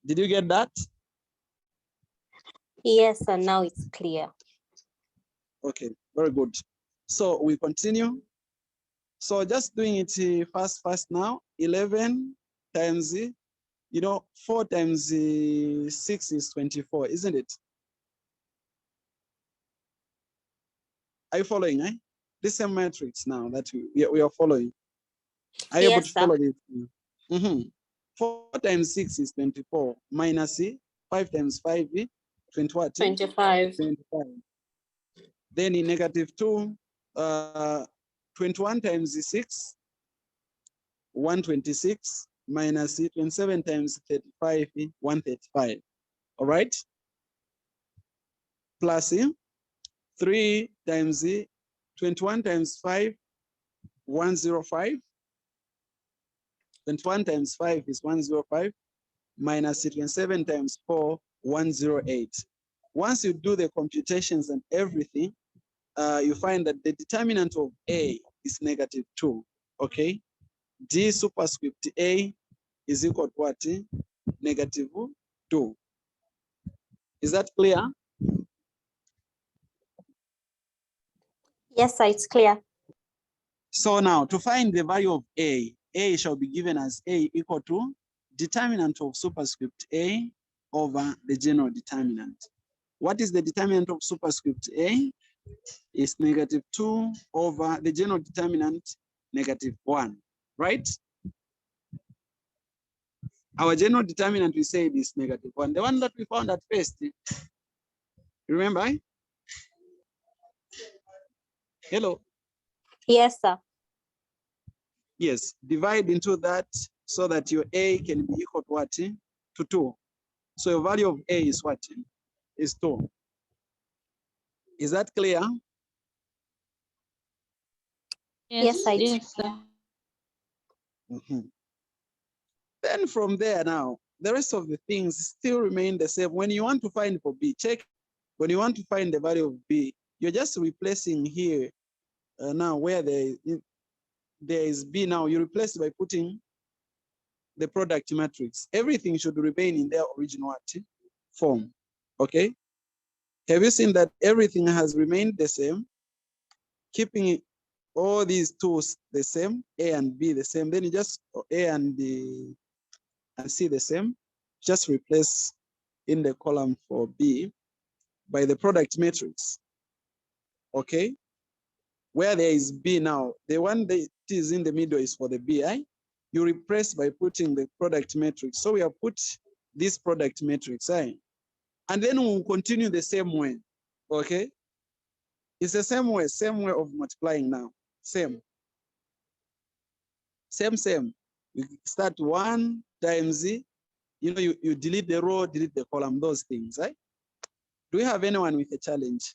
Did you get that? Yes, and now it's clear. Okay, very good. So we continue. So just doing it fast now. 11 times, 4 times 6 is 24, isn't it? Are you following, eh? This same matrix now that we are following. Are you able to follow this? 4 times 6 is 24, minus 5 times 5 is 20 25. 25. Then in negative 2, 21 times 6, 126, minus 27 times 35, 135. All right? Plus 3 times 21 times 5, 105. 21 times 5 is 105, minus 27 times 4, 108. Once you do the computations and everything, you find that the determinant of A is -2, okay? D superscript A is equal to what? -2. Is that clear? Yes, sir, it's clear. So now to find the value of A shall be given as A equal to determinant of superscript A over the general determinant. What is the determinant of superscript A? Is -2 over the general determinant, -1, right? Our general determinant, we said, is -1. The one that we found at first, remember? Hello? Yes, sir. Yes, divide into that so that your A can be equal to what? To 2. So your value of A is what? Is 2. Is that clear? Yes, sir. Yes, sir. Then from there now, the rest of the things still remain the same. When you want to find for B, check. When you want to find the value of B, you're just replacing here now where there is B now, you replace it by putting the product matrix. Everything should remain in their original form, okay? Have you seen that everything has remained the same, keeping all these tools the same, A and B the same, then you just, A and C the same, just replace in the column for B by the product matrix, okay? Where there is B now, the one that is in the middle is for the BI. You replace by putting the product matrix. So we have put this product matrix, and then we'll continue the same way, okay? It's the same way of multiplying now, same. You start 1 times, you delete the row, delete the column, those things, right? Do we have anyone with a challenge?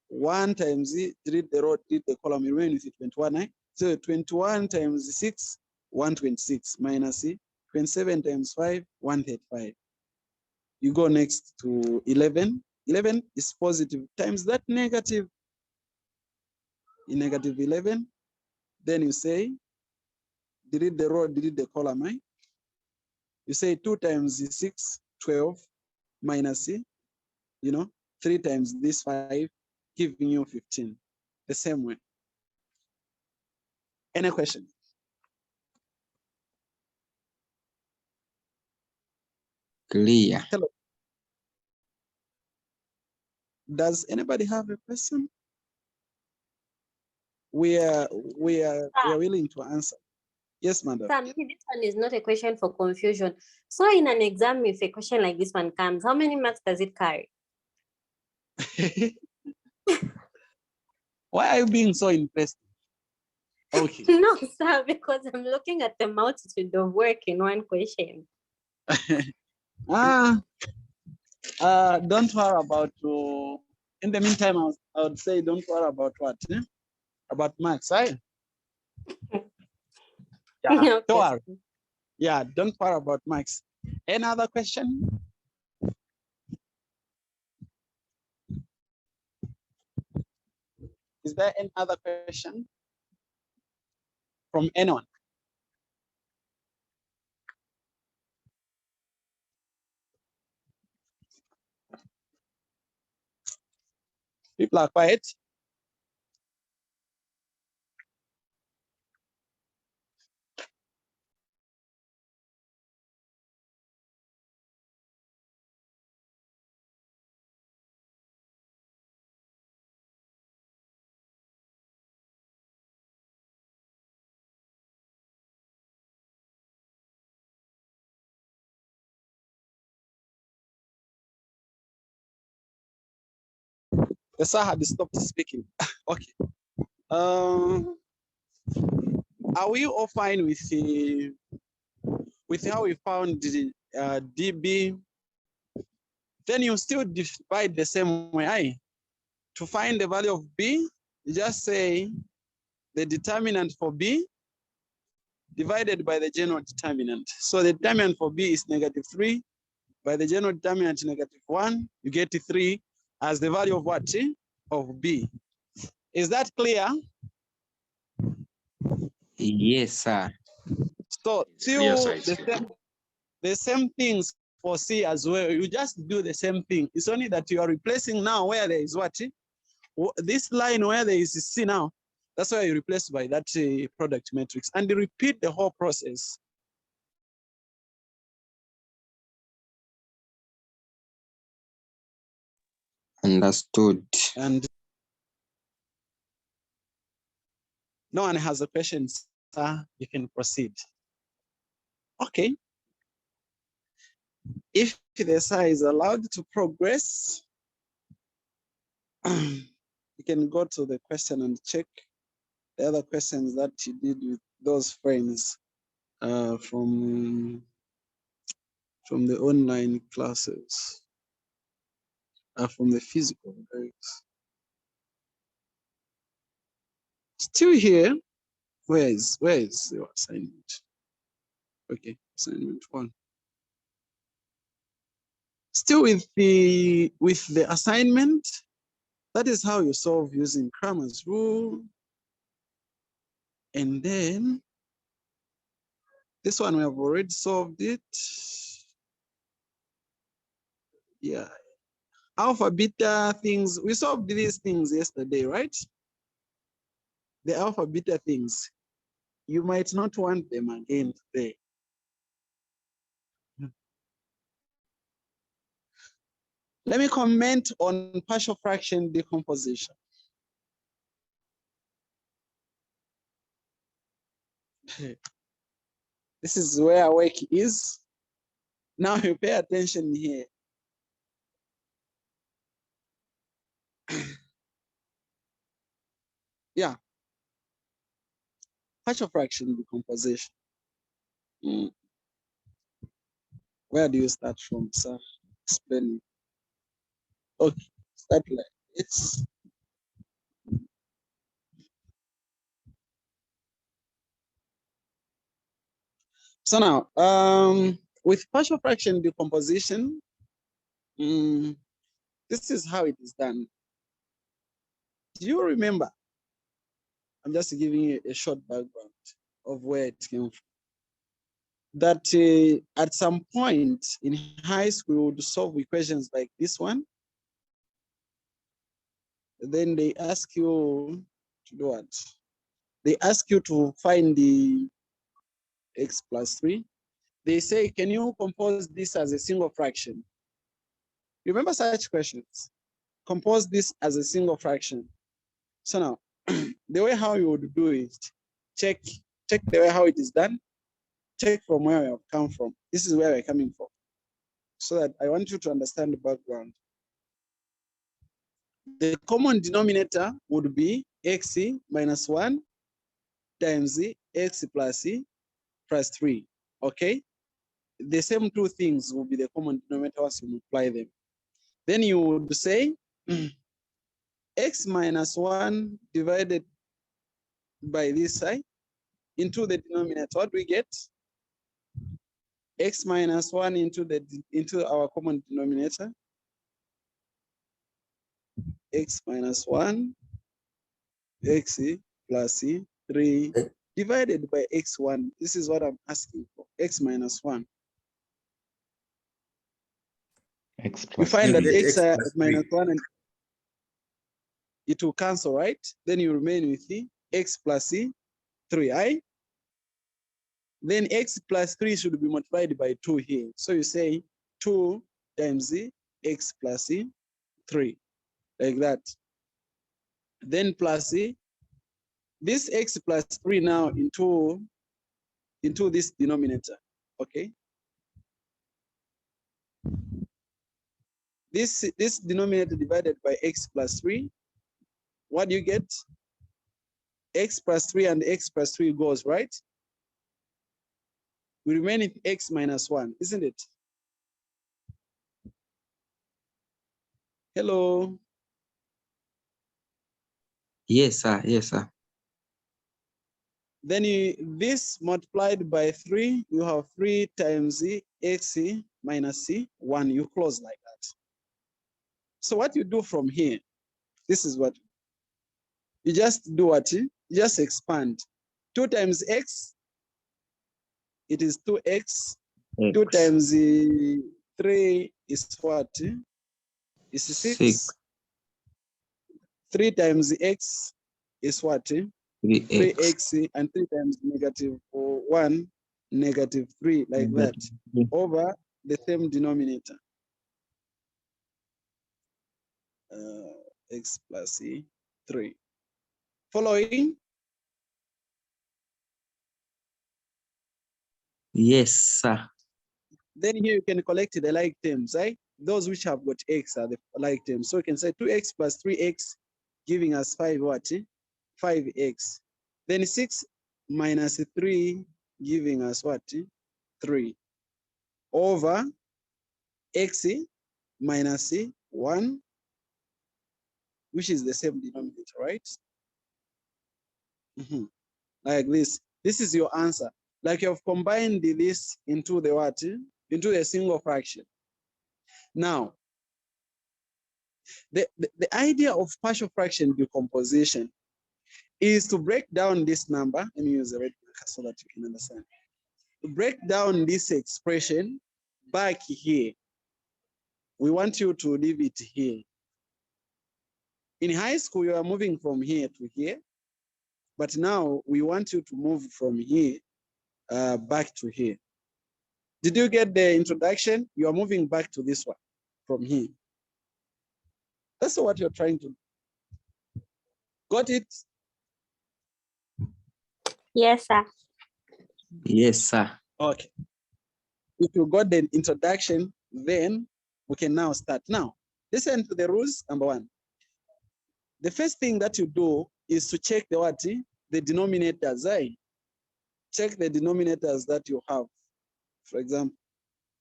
1 times, delete the row, delete the column, you remain with it 21, right? So 21 times 6, 126, minus 27 times 5, 135. You go next to 11. 11 is positive times that negative. In negative 11, then you say, delete the row, delete the column, right? You say 2 times 6, 12, minus, 3 times this 5, giving you 15. The same way. Any question? Clear. Hello. Does anybody have a question? We are willing to answer. Yes, madam. Sam, this one is not a question for confusion. So in an exam, if a question like this one comes, how many marks does it carry? Why are you being so impressed? Okay. No, sir, because I'm looking at the multitude of work in one question. Don't worry about, in the meantime, I would say don't worry about what? About marks, right? Yeah, Okay. don't worry. Yeah, don't worry about marks. Any other question? Is there any other question from anyone? People are quiet. The sir had stopped speaking. Okay. Are we all fine with how we found the DB? Then you still divide the same way. To find the value of B, You just say the determinant for B divided by the general determinant. So the determinant for B is -3. By the general determinant -1, you get 3 as the value of what? Of B. Is that clear? Yes, sir. So Clear, still sir, it's clear. the same things for C as well. You just do the same thing. It's only that you are replacing now where there is what? This line where there is C now, that's why you replace by that product matrix, and you repeat the whole process. Understood. And no one has a question, sir, you can proceed. Okay. If the sir is allowed to progress, you can go to the question and check the other questions that you did with those friends from the online classes, from the physical days. Still here. Where is your assignment? Okay, assignment 1. Still with the assignment, that is how you solve using Kramer's rule. And then this one we have already solved it. Yeah. Alpha, beta things, we solved these things yesterday, right? The alpha, beta things. You might not want them again today. Let me comment on partial fraction decomposition. This is where our work is. Now you pay attention here. Yeah. Partial fraction decomposition. Where do you start from, sir? Explain. Okay, start like this. So now, with partial fraction decomposition, this is how it is done. Do you remember? I'm just giving you a short background of where it came from. That at some point in high school, we would solve equations like this one. Then they ask you to do what? They ask you to find the x plus 3. They say, can you compose this as a single fraction? Remember such questions? Compose this as a single fraction. So now, the way how you would do it, check the way how it is done, check from where we have come from. This is where we're coming from. So that I want you to understand the background. The common denominator would be x minus 1 times x plus 3, okay? The same two things will be the common denominator once you multiply them. Then you would say x minus 1 divided by this side into the denominator. What do we get? X minus 1 into our common denominator. X minus 1, x plus 3 divided by x1. This is what I'm asking for. X minus 1. X plus you find that get x x plus minus 3. 1 and it will cancel, right? Then you remain with the x plus 3i. Then x plus 3 should be multiplied by 2 here. So you say 2 times x plus 3, like that. Then plus this x plus 3 now into this denominator, okay? This denominator divided by x plus 3, what do you get? X plus 3 and x plus 3 goes, right? We remain with x minus 1, isn't it? Hello. Yes, sir. Yes, sir. Then this multiplied by 3, you have 3 times x minus 1. You close like that. So what you do from here, this is what you just do. What you just expand. 2 times x, it is 2x. 2 times 3 is what? Is 6. 3 times x is what? 3x, and 3 times -1, -3, like that, over the same denominator. X plus 3. Following? Yes, sir. Then here you can collect the like terms, right? Those which have got x are the like terms. So you can say 2x plus 3x giving us 5 what? 5x. Then 6 minus 3 giving us what? 3. Over x minus 1, which is the same denominator, right? Like this. This is your answer. Like you have combined this into the what? Into a single fraction. Now, the idea of partial fraction decomposition is to break down this number. Let me use the red marker so that you can understand. To break down this expression back here, we want you to leave it here. In high school, you are moving from here to here, but now we want you to move from here back to here. Did you get the introduction? You are moving back to this one from here. That's what you're trying to do. Got it? Yes, sir. Yes, sir. Okay. If you got the introduction, then we can now start. Now, listen to the rules. Number 1. The first thing that you do is to check the what? The denominators. Check the denominators that you have. For example,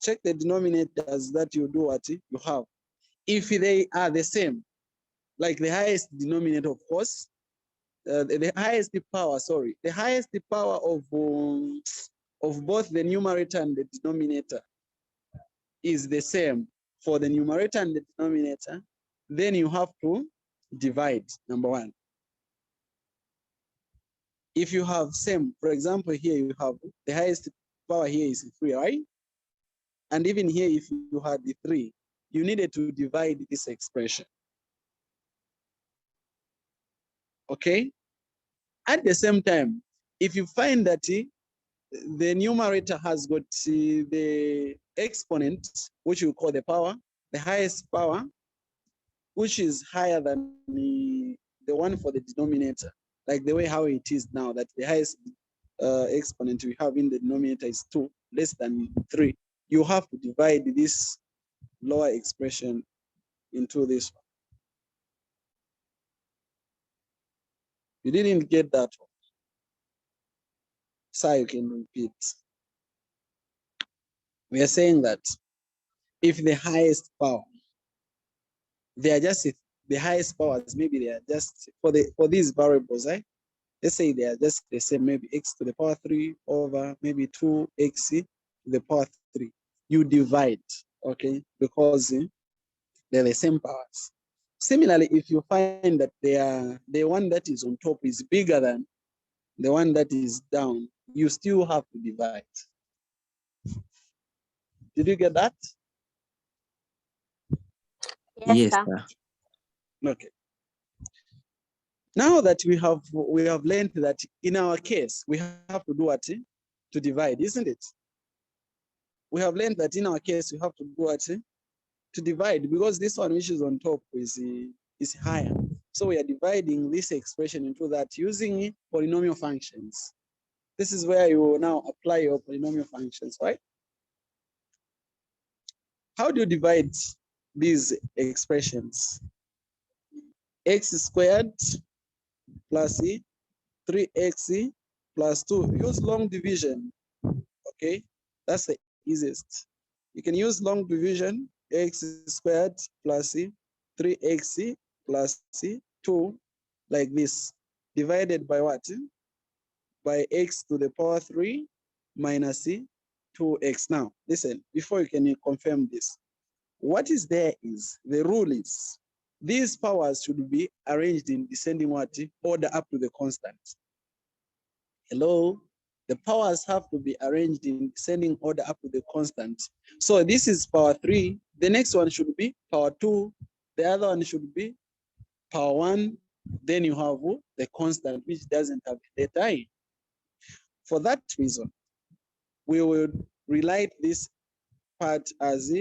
check the denominators that you do what? You have. If they are the same, like the highest denominator, of course, the highest power of both the numerator and the denominator is the same for the numerator and the denominator, then you have to divide, number 1. If you have same, for example, here you have the highest power here is 3, right? And even here, if you had the 3, you needed to divide this expression. Okay? At the same time, if you find that the numerator has got the exponent, which we call the power, the highest power, which is higher than the one for the denominator, like the way how it is now, that the highest exponent we have in the denominator is 2, less than 3. You have to divide this lower expression into this one. You didn't get that one. So you can repeat. We are saying that if the highest power, they are just the highest powers, maybe they are just for these variables, right? Let's say they are just the same, maybe x to the power 3 over maybe 2x to the power 3. You divide, okay, because they're the same powers. Similarly, if you find that the one that is on top is bigger than the one that is down, you still have to divide. Did you get that? Yes, sir. Okay. Now that we have learned that in our case, we have to do what? To divide, isn't it? We have learned that in our case, we have to do what? To divide, because this one which is on top is higher. So we are dividing this expression into that using polynomial functions. This is where you will now apply your polynomial functions, right? How do you divide these expressions? X squared plus 3x plus 2. Use long division, okay? That's the easiest. You can use long division, x squared plus 3x plus 2 like this, divided by what? By x to the power 3 minus 2x. Now, listen, before you can confirm this, what is there is, the rule is, these powers should be arranged in descending what? Order up to the constant. Hello? The powers have to be arranged in descending order up to the constant. So this is power 3. The next one should be power 2. The other one should be power 1. Then you have the constant, which doesn't have data. For that reason, we will rewrite this part as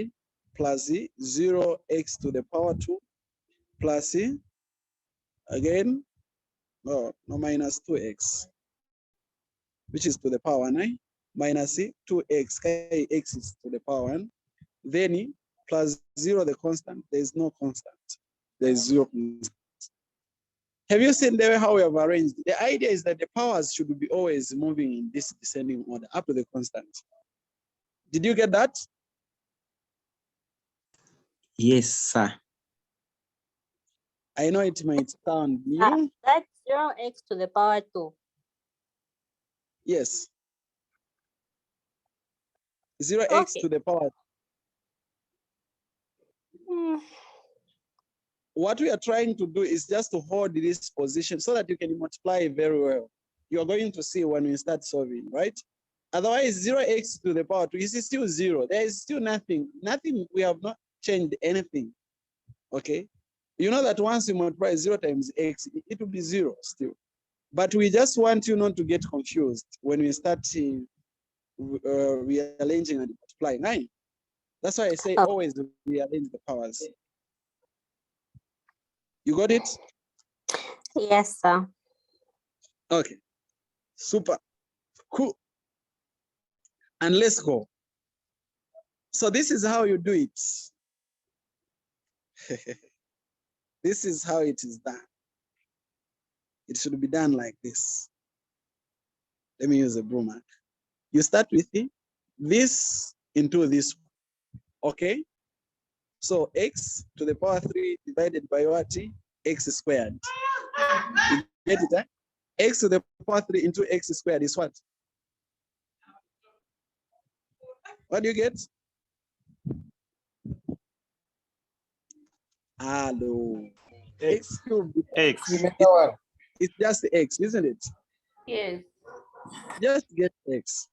plus 0x to the power 2 plus again, no minus 2x, which is to the power 9, minus 2x, x is to the power 1, then plus 0, the constant. There is no constant. There is 0 constant. Have you seen the way how we have arranged? The idea is that the powers should be always moving in this descending order up to the constant. Did you get that? Yes, sir. I know it might sound new. That's 0x to the power 2. Yes. 0x Okay. to the power. What we are trying to do is just to hold this position so that you can multiply very well. You are going to see when we start solving, right? Otherwise, 0x to the power 2 is still 0. There is still nothing. Nothing, we have not changed anything, okay? You know that once you multiply 0 times x, it will be 0 still. But we just want you not to get confused when we start rearranging and multiplying. Right? That's why I say always rearrange the powers. You got it? Yes, sir. Okay, super, cool. And let's go. So this is how you do it. This is how it is done. It should be done like this. Let me use a broom. You start with this into this, okay? So x to the power 3 divided by what? X squared. You get it, X to the power 3 into x squared is what? What do you get? Hello. X cubed. X. It's just x, isn't it? Yes. Just get x.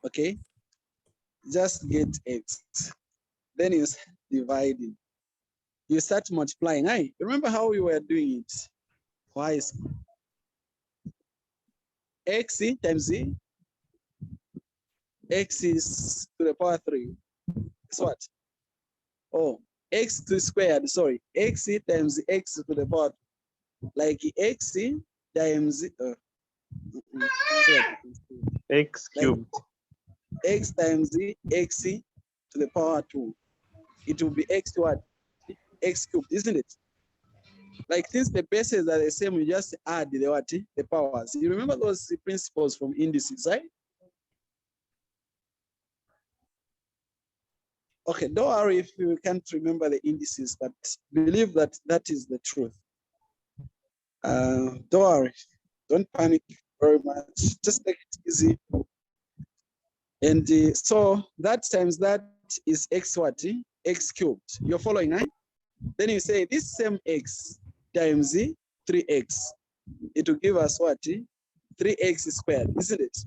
Okay? Just get x. Then you start dividing. You start multiplying. Hey, remember how we were doing it? Y is x times x is to the power 3. It's what? Oh, x to squared, sorry. X times x to the power, like x times X cubed. Like x times x to the power 2. It will be x to what? X cubed, isn't it? Like since the bases are the same, you just add the what? The powers. You remember those principles from indices, right? Okay, don't worry if you can't remember the indices, but believe that that is the truth. Don't worry, don't panic very much. Just take it easy. And so that times that is x what? X cubed. You're following, right? Then you say this same x times 3x. It will give us what? 3x squared, isn't it?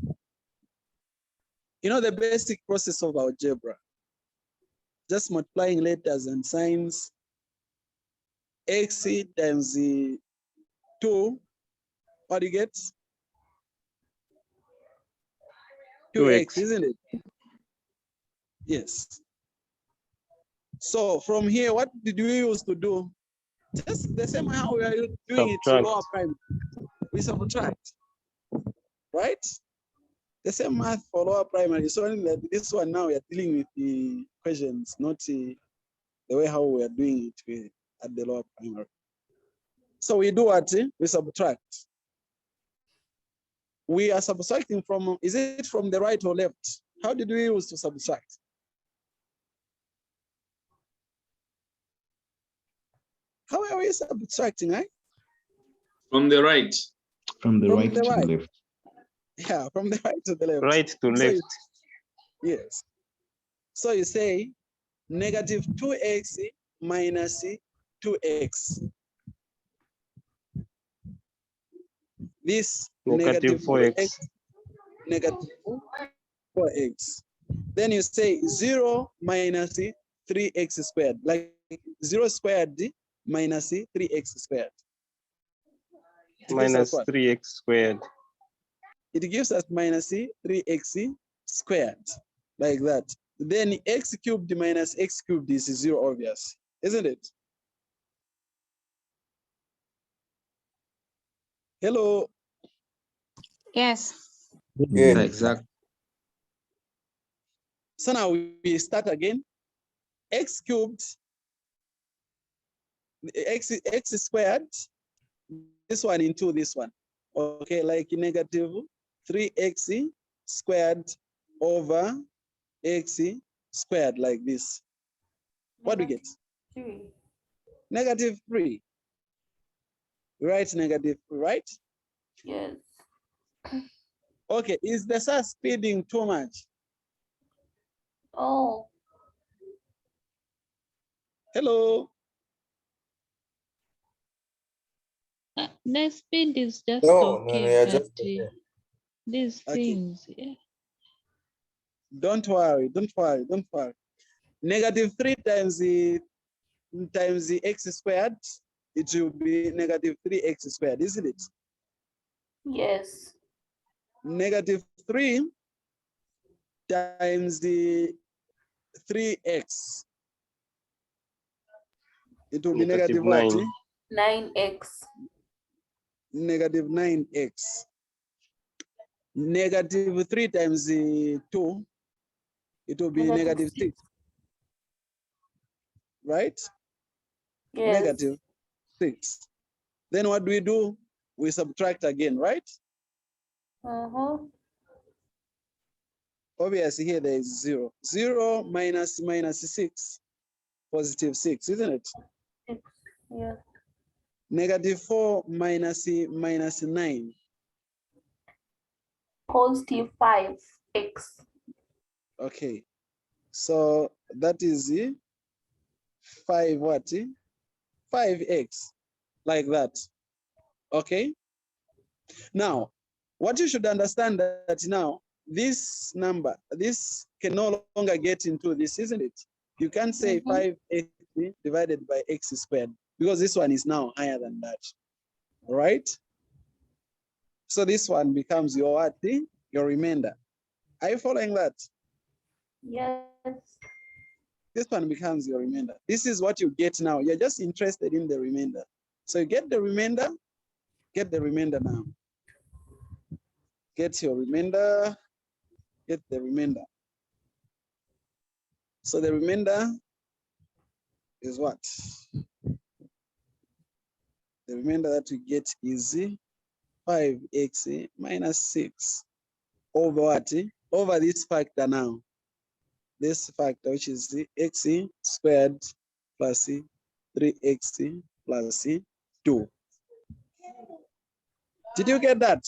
You know the basic process of algebra. Just multiplying letters and signs. X times 2, what do you get? 2x, isn't it? Yes. So from here, what did we use to do? Just the same how we are doing it to lower prime. We subtract, right? The same math for lower primary. So only that this one now we are dealing with the equations, not the way how we are doing it at the lower primary. So we do what? We subtract. We are subtracting from, is it from the right or left? How did we use to subtract? How are we subtracting, right? From the right. From the From right the to right. the left. Yeah, from the right to the left. Right to So left. yes. So you say negative 2x minus 2x. This Negative 4x. negative 4x. Then you say 0 minus 3x squared, like 0 squared minus 3x squared. It gives us Minus what? 3x squared. It gives us minus 3x squared, like that. Then x cubed minus x cubed is 0, obvious, isn't it? Hello. Yes. Yeah. Exactly. So now we start again. X cubed, x squared, this one into this one. Okay, like negative 3x squared over x squared, like this. What do we get? 3. Negative 3. Right, negative 3, right? Yes. Okay, is the SAR speeding too much? Oh. Hello. The speed is just No, okay, yeah, but just okay. these Okay. things, yeah. Don't worry, don't worry, don't worry. Negative 3 times the x squared, it will be negative 3x squared, isn't it? Yes. Negative 3 times the 3x. It will be negative what? 9. 9x. Negative 9x. Negative 3 times the 2, it will be negative 6. Right? Yes. Negative 6. Then what do? We subtract again, right? Uh-huh. Obviously here there is 0. 0 minus 6, positive 6, isn't it? 6. Yeah. Negative 4 minus 9. Positive 5x. Okay. So that is 5 what? 5x, like that. Okay. Now, what you should understand that now, this number, this can no longer get into this, isn't it? You can't say 5x divided by x squared, because this one is now higher than that, right? So this one becomes your what? Your remainder. Are you following that? Yes. This one becomes your remainder. This is what you get now. You're just interested in the remainder. So you get the remainder now. Get your remainder, get the remainder. So the remainder is what? The remainder that we get is 5x minus 6 over what? Over this factor now. This factor, which is x squared plus 3x plus 2. Did you get that?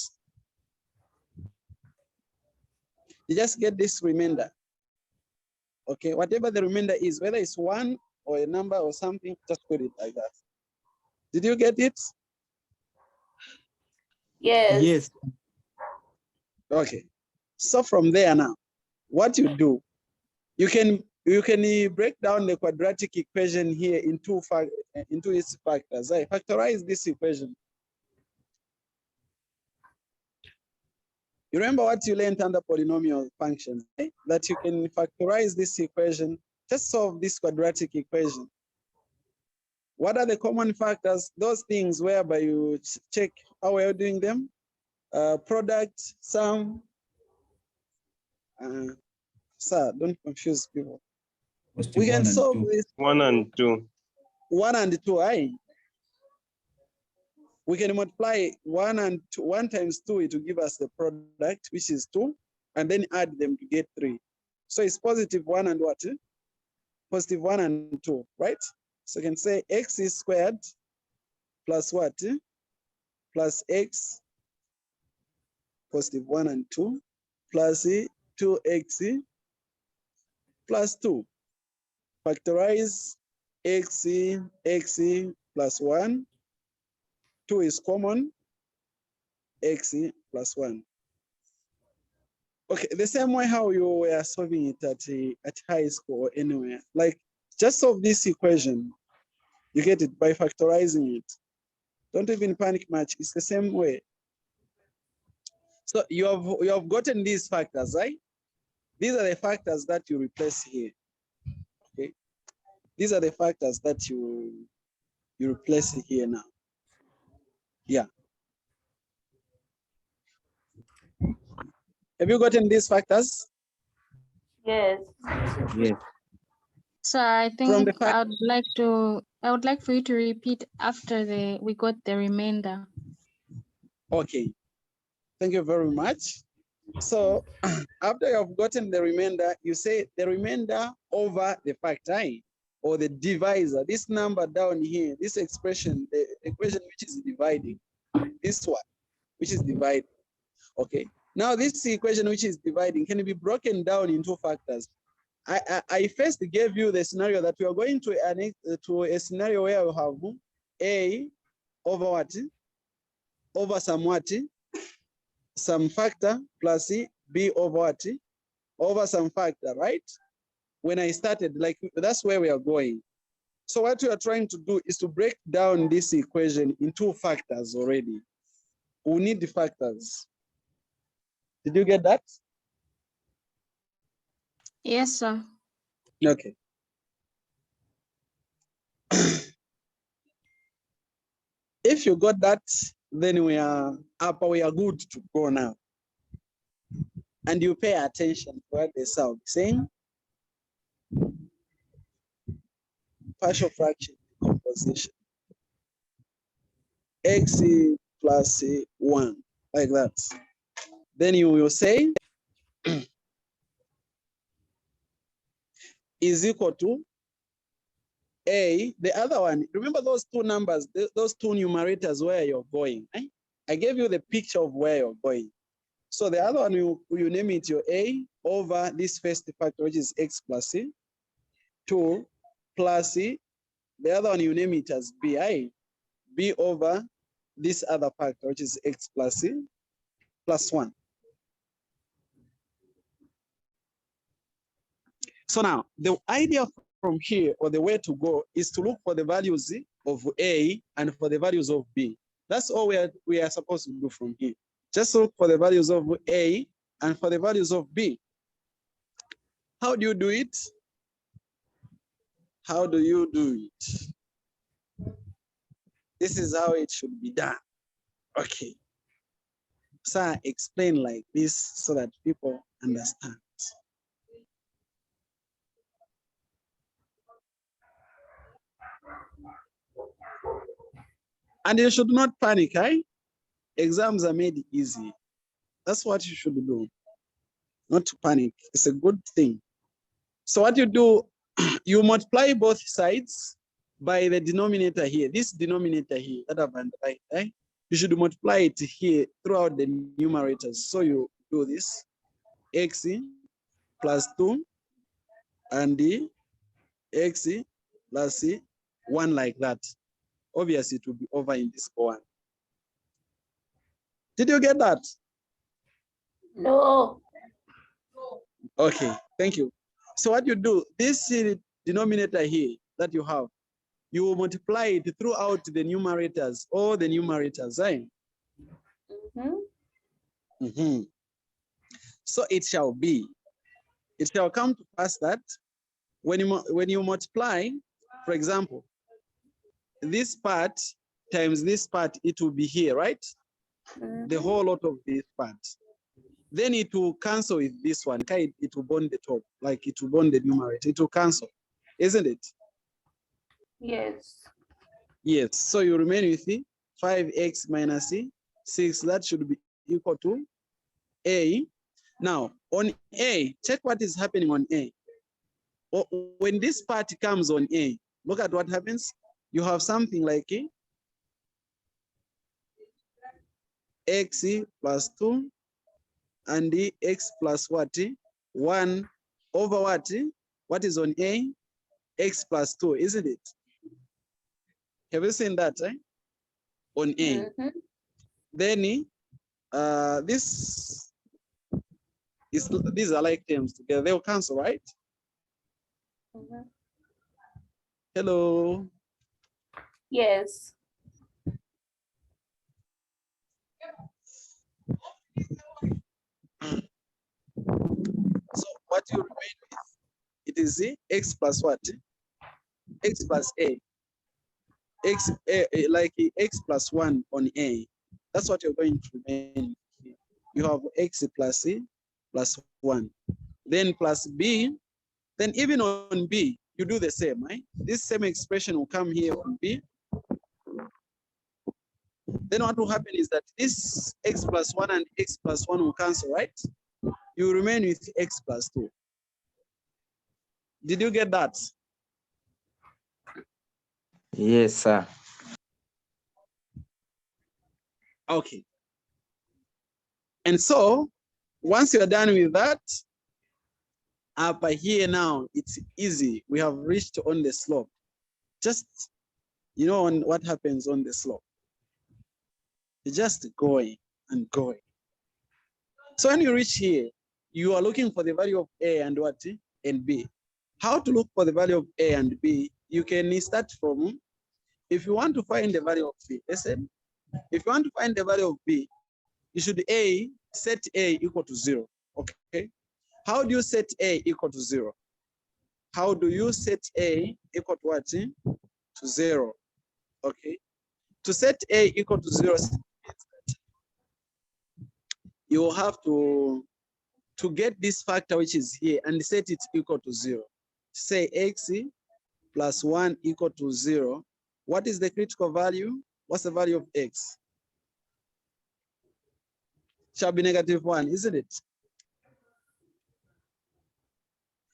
You just get this remainder. Okay, whatever the remainder is, whether it's 1 or a number or something, just put it like that. Did you get it? Yes. Yes. Okay. So from there now, what you do, you can break down the quadratic equation here into its factors. I factorize this equation. You remember what you learned under polynomial functions, right? That you can factorize this equation, just solve this quadratic equation. What are the common factors? Those things whereby you check how we're doing them. Product, sum. Sir, don't confuse people. We can solve this. 1 and 2. 1 and 2, aye. We can multiply 1 and 2, 1 times 2, it will give us the product, which is 2, and then add them to get 3. So it's positive 1 and what? Positive 1 and 2, right? So you can say x is squared plus what? Plus x, positive 1 and 2, plus 2x plus 2. Factorize x plus 1. 2 is common, x plus 1. Okay, the same way how you were solving it at high school or anywhere. Like, just solve this equation. You get it by factorizing it. Don't even panic much. It's the same way. So you have gotten these factors, right? These are the factors that you replace here. Okay. These are the factors that you replace here now. Yeah. Have you gotten these factors? Yes. Yes. So I From think the fact, I would like for you to repeat after we got the remainder. okay. Thank you very much. So after you have gotten the remainder, you say the remainder over the factor or the divisor. This number down here, this expression, the equation which is dividing, this one, which is dividing. Okay. Now this equation which is dividing can be broken down into factors. I first gave you the scenario that we are going to a scenario where we have a over what? Over some what? Some factor plus b over what? Over some factor, right? When I started, like, that's where we are going. So what we are trying to do is to break down this equation into factors already. We need the factors. Did you get that? Yes, sir. Okay. If you got that, then we are good to go now. And you pay attention to what they sound saying. Partial fraction decomposition. X plus 1, like that. Then you will say is equal to a, the other one. Remember those two numbers, those two numerators where you're going. Eh? I gave you the picture of where you're going. So the other one, you name it your a over this first factor, which is x plus 2 plus the other one, you name it as b, b over this other factor, which is x plus 1. So now the idea from here, or the way to go, is to look for the values of a and for the values of b. That's all we are supposed to do from here. Just look for the values of a and for the values of b. How do you do it? How do you do it? This is how it should be done. Okay. So I explain like this so that people understand. And you should not panic, eh? Exams are made easy. That's what you should do. Not to panic. It's a good thing. So what you do, you multiply both sides by the denominator here. This denominator here, that I've underlined, eh? You should multiply it here throughout the numerators. So you do this, x plus 2 and the x plus 1, like that. Obviously, it will be over in this one. Did you get that? No. Okay, thank you. So what you do, this denominator here that you have, you will multiply it throughout the numerators, all the numerators, right? So it shall be, it shall come to pass that when you multiply, for example, this part times this part, it will be here, right? The whole lot of this part. Then it will cancel with this one. It will bond the top, like it will bond the numerator. It will cancel, isn't it? Yes. Yes. So you remain with 5x minus 6. That should be equal to a. Now on a, check what is happening on a. When this part comes on a, look at what happens. You have something like x plus 2 and the x plus what? 1 over what? What is on A? X plus 2, isn't it? Have you seen that, eh? On A. Then these are like terms together. They'll cancel, right? Hello. Yes. So what you remain with, it is x plus what? X plus a. Like x plus 1 on A. That's what you're going to remain with. You have x plus a plus 1. Then plus b. Then even on b, you do the same, right? This same expression will come here on b. Then what will happen is that this x plus 1 and x plus 1 will cancel, right? You remain with x plus 2. Did you get that? Yes, sir. Okay. And so once you're done with that, up here now, it's easy. We have reached on the slope. Just, you know, on what happens on the slope. You're just going and going. So when you reach here, you are looking for the value of A and what? And B. How to look for the value of A and B? You can start from, if you want to find the value of B, listen, if you want to find the value of B, you should set A equal to 0, okay? How do you set A equal to 0? How do you set A equal to what? To 0, okay? To set A equal to 0, you will have to get this factor which is here and set it equal to 0. Say x plus 1 equal to 0. What is the critical value? What's the value of x? Shall be -1, isn't it?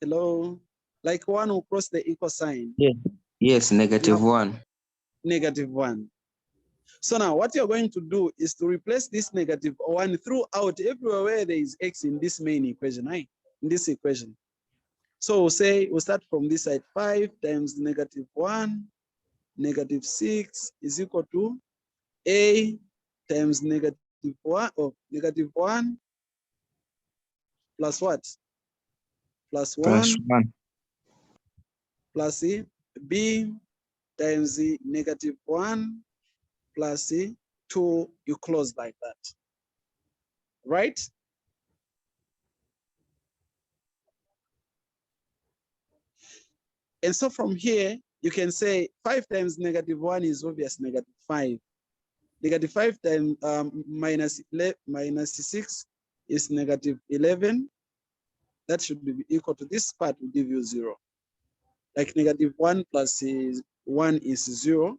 Hello? Like 1 will cross the equal sign. Yeah. Yes, -1. -1. So now what you're going to do is to replace this -1 throughout everywhere where there is x in this main equation, right? In this equation. So we'll say, we'll start from this side, 5 times -1, -6 is equal to A times -1 or -1 plus what? Plus 1 plus B times -1 plus 2, you close like that, right? And so from here, you can say 5 times -1 is obvious -5. -5 times -6 is -11. That should be equal to this part will give you 0. Like -1 plus 1 is 0.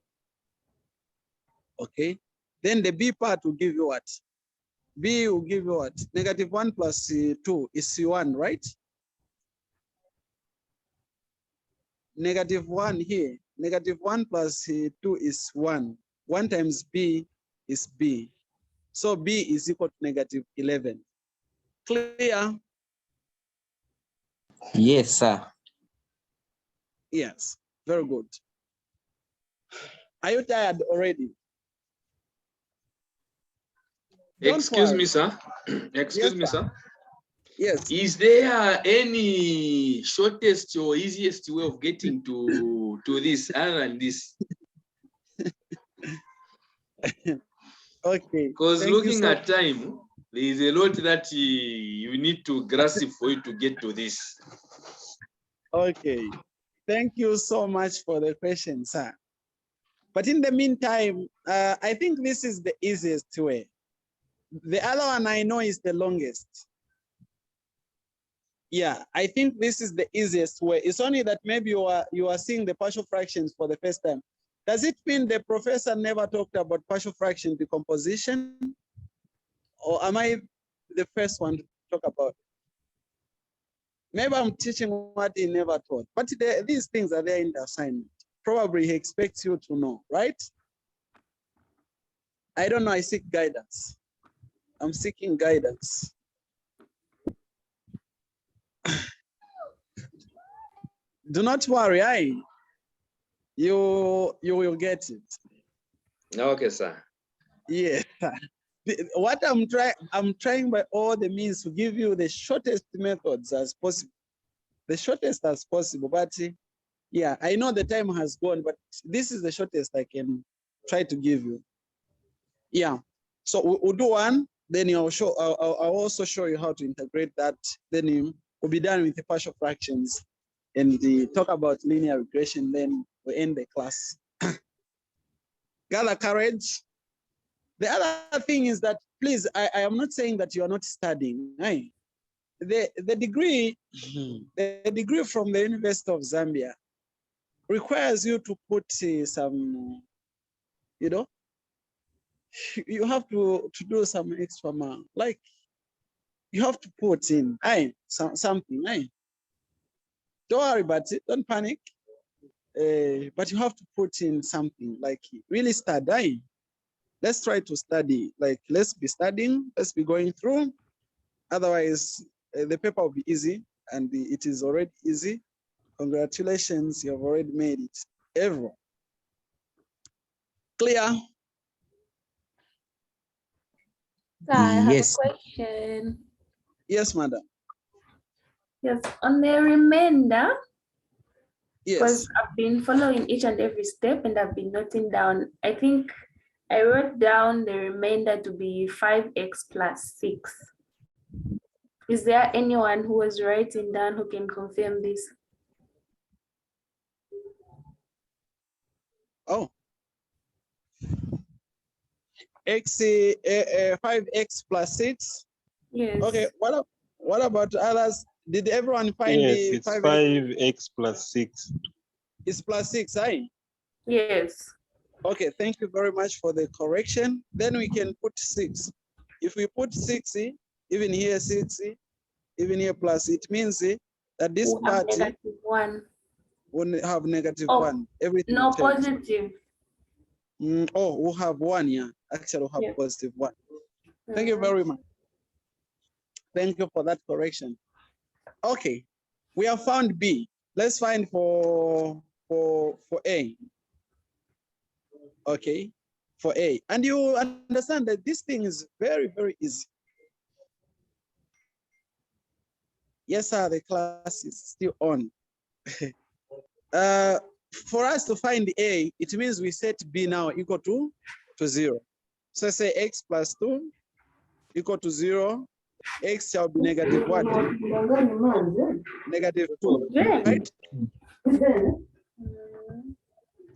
Okay. Then the B part will give you what? B will give you what? -1 plus 2 is 1, right? -1 here. -1 plus 2 is 1. 1 times B is B. So B is equal to -11. Clear? Yes, sir. Yes. Very good. Are you tired already? Excuse me, sir. Excuse me, sir. Yes. Is there any shortest or easiest way of getting to this other than this? Okay. Because looking at time, there is a lot that you need to grasp for you to get to this. Okay. Thank you so much for the question, sir. But in the meantime, I think this is the easiest way. The other one I know is the longest. Yeah, I think this is the easiest way. It's only that maybe you are seeing the partial fractions for the first time. Does it mean the professor never talked about partial fraction decomposition? Or am I the first one to talk about it? Maybe I'm teaching what he never taught, but these things are there in the assignment. probably he expects you to know, right? I don't know, I seek guidance. I'm seeking guidance. Do not worry, you will get it. Okay, sir. Yeah. What I'm trying by all the means to give you the shortest methods as possible. The shortest as possible, but yeah, I know the time has gone, but this is the shortest I can try to give you. Yeah, so we'll do one, then I'll also show you how to integrate that. Then we'll be done with the partial fractions and talk about linear regression, then we'll end the class. Gather courage. The other thing is that, please, I am not saying that you are not studying. Right? The degree from the University of Zambia requires you to put some, you have to do some extra, like you have to put in something. Don't worry about it, don't panic. But you have to put in something, like really study. Let's try to study, like let's be studying, let's be going through. Otherwise, the paper will be easy, and it is already easy. Congratulations, you have already made it. Everyone. Clear? So I have a Yes. question. Yes, madam. Yes, on the remainder, Yes. because I've been following each and every step and I've been noting down. I think I wrote down the remainder to be 5x plus 6. Is there anyone who was writing down who can confirm this? Oh. 5x plus 6. Yes. Okay, what about others? Did everyone find Yes, the it's 5x? 5x plus 6. It's plus 6, right? Yes. Okay, thank you very much for the correction. Then we can put 6. If we put 6, even here 6, even here plus, it means that this We'll have part -1. will have -1. Everything No, changes. positive. We'll have 1, yeah. Actually, we'll have positive 1. Thank you very much. Thank you for that correction. Okay, we have found B. Let's find for A. Okay, for A. And you understand that this thing is very, very easy. Yes, sir, the class is still on. For us to find A, it means we set B now equal to 0. So say x plus 2 equal to 0. X shall be negative what? -2, right?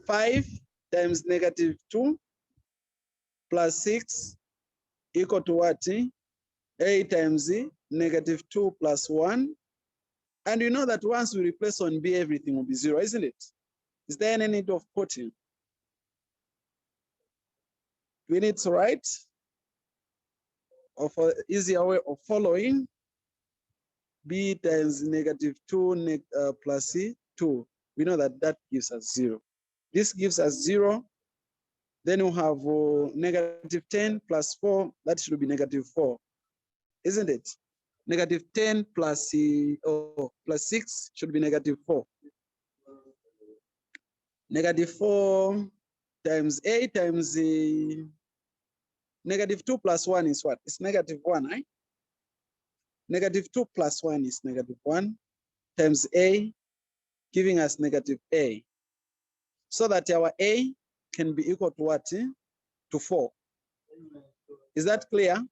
5 times -2 plus 6 equal to what? A times -2 plus 1. And you know that once we replace on B, everything will be 0, isn't it? Is there any need of putting? We need to write, or for easier way of following, B times -2 plus 2. We know that that gives us 0. This gives us 0. Then we'll have -10 plus 4. That should be -4, isn't it? -10 plus plus 6 should be -4. -4 times A times -2 plus 1 is what? It's -1, right? -2 plus 1 is -1 times A, giving us -A. So that our A can be equal to what? To 4. Is that clear?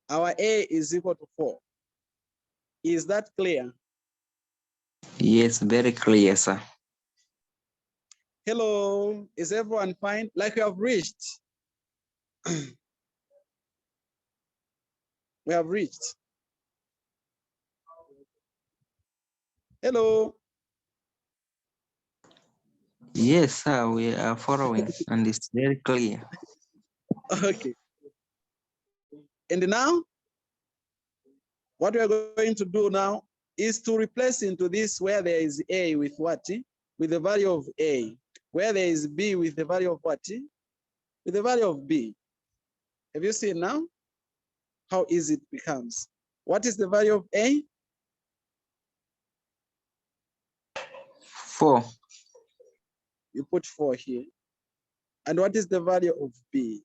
Our A is equal to 4. Is that clear? Yes, very clear, sir. Hello, is everyone fine? Like we have reached. We have reached. Hello. Yes, sir, we are following, and it's very clear. Okay. And now, what we are going to do now is to replace into this where there is A with what? with the value of A, where there is B with the value of what? With the value of B. Have you seen now how easy it becomes? What is the value of A? 4. You put 4 here. And what is the value of B?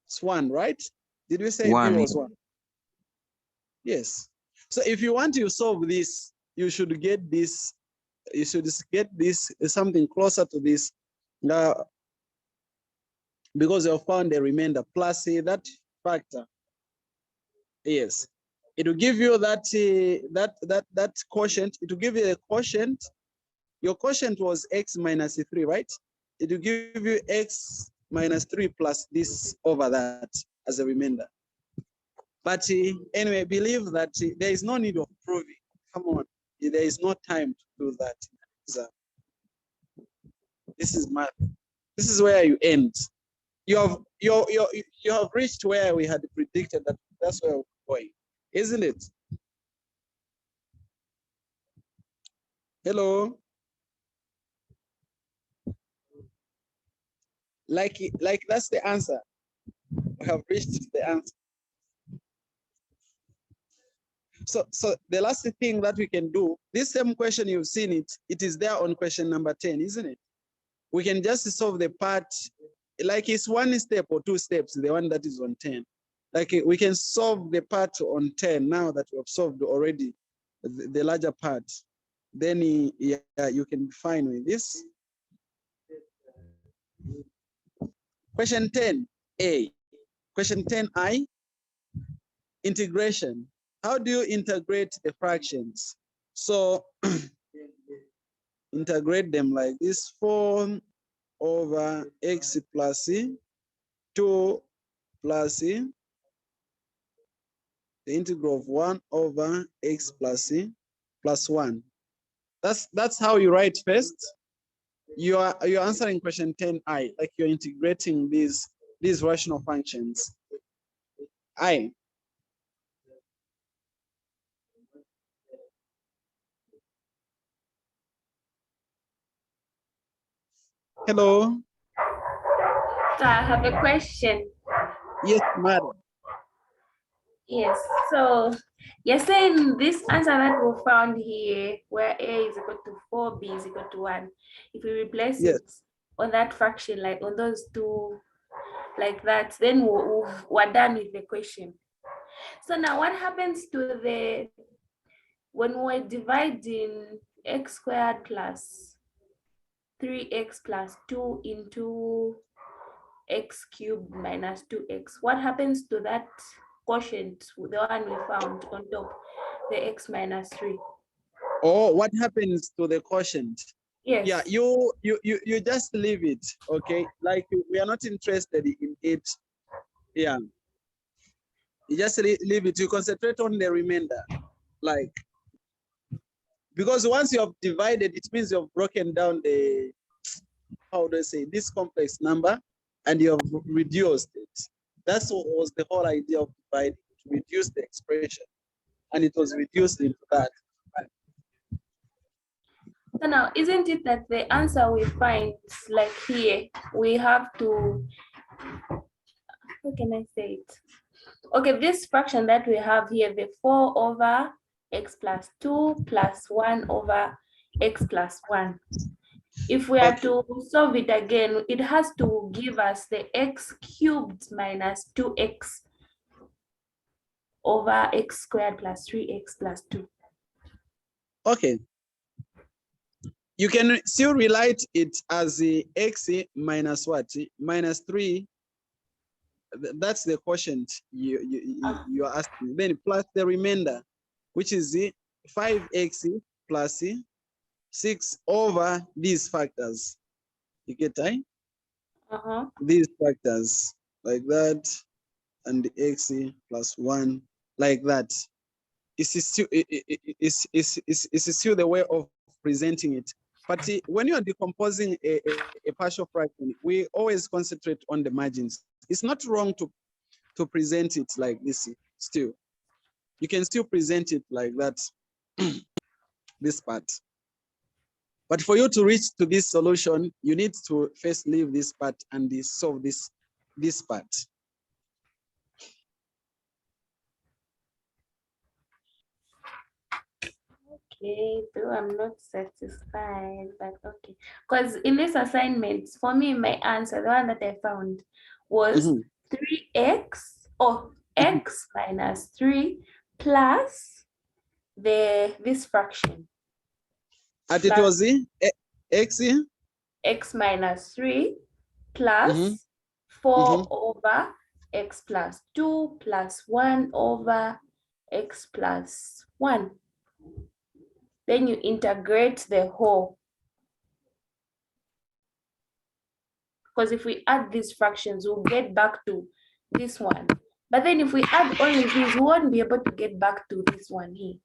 It's 1, right? Did we say 1. B was 1? Yes. So if you want to solve this, you should get this. You should get this something closer to this. Because you have found a remainder plus that factor. Yes. It will give you that quotient. It will give you a quotient. Your quotient was x minus 3, right? It will give you x minus 3 plus this over that as a remainder. But anyway, believe that there is no need of proving. Come on, there is no time to do that. This is math. This is where you end. You have reached where we had predicted that that's where we're going, isn't it? Hello. Like that's the answer. We have reached the answer. So the last thing that we can do, this same question you've seen it is there on question number 10, isn't it? We can just solve the part, like it's 1 step or 2 steps, the one that is on 10. Like we can solve the part on 10 now that we have solved already the larger part. Then yeah, you can be fine with this. Question 10A. Question 10I, integration. How do you integrate the fractions? So integrate them like this: 4 over x plus 2 plus the integral of 1 over x plus 1. That's how you write first. You're answering question 10I, like you're integrating these rational functions. I. Hello. So I have a question. Yes, madam. Yes, so you're saying this answer that we found here, where A is equal to 4, B is equal to 1, if we replace it on that fraction, like on those two, like that, then we're done with the question. So now what happens to when we're dividing x squared plus 3x plus 2 into x cubed minus 2x? What happens to that quotient, the one we found on top, the x minus 3? Oh, what happens to the quotient? Yes. Yeah, you just leave it, okay? Like we are not interested in it. Yeah. You just leave it. You concentrate on the remainder, like, because once you have divided, it means you have broken down the, how do I say, this complex number, and you have reduced it. That's what was the whole idea of dividing, to reduce the expression, and it was reduced into that. So now, isn't it that the answer we find, like here, we have to, how can I say it? Okay, this fraction that we have here, the 4 over x plus 2 plus 1 over x plus 1. If we are to solve it again, it has to give us the x cubed minus 2x over x squared plus 3x plus 2. Okay. You can still write it as the x minus what? Minus 3. That's the quotient you are asking. Then plus the remainder, which is the 5x plus 6 over these factors. You get that? These factors like that, and the x plus 1 like that. It's still the way of presenting it. But when you are decomposing a partial fraction, we always concentrate on the margins. It's not wrong to present it like this still. you can still present it like that, this part. But for you to reach to this solution, you need to first leave this part and solve this part. Okay, though I'm not satisfied, but okay. Because in this assignment, for me, my answer, the one that I found, was 3x or x minus 3 plus this fraction. And it was x? X minus 3 plus 4 over x plus 2 plus 1 over x plus 1. Then you integrate the whole. Because if we add these fractions, we'll get back to this one. But then if we add only these, we won't be able to get back to this one here.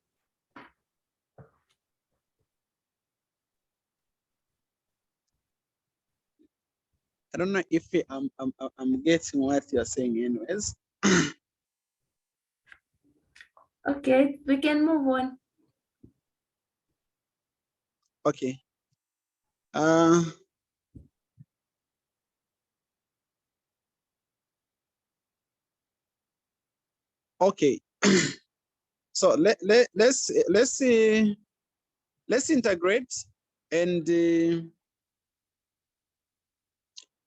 I don't know if I'm getting what you're saying anyways. Okay, we can move on. Okay. Okay. So let's integrate and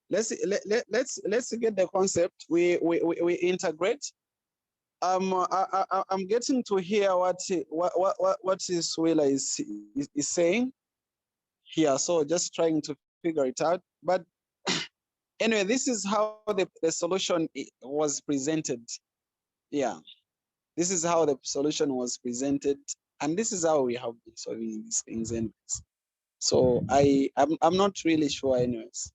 let's get the concept. We integrate. I'm getting to hear what Willa is saying here. So just trying to figure it out. But anyway, this is how the solution was presented. Yeah, this is how the solution was presented, and this is how we have been solving these things. Anyways, so I'm not really sure. Anyways,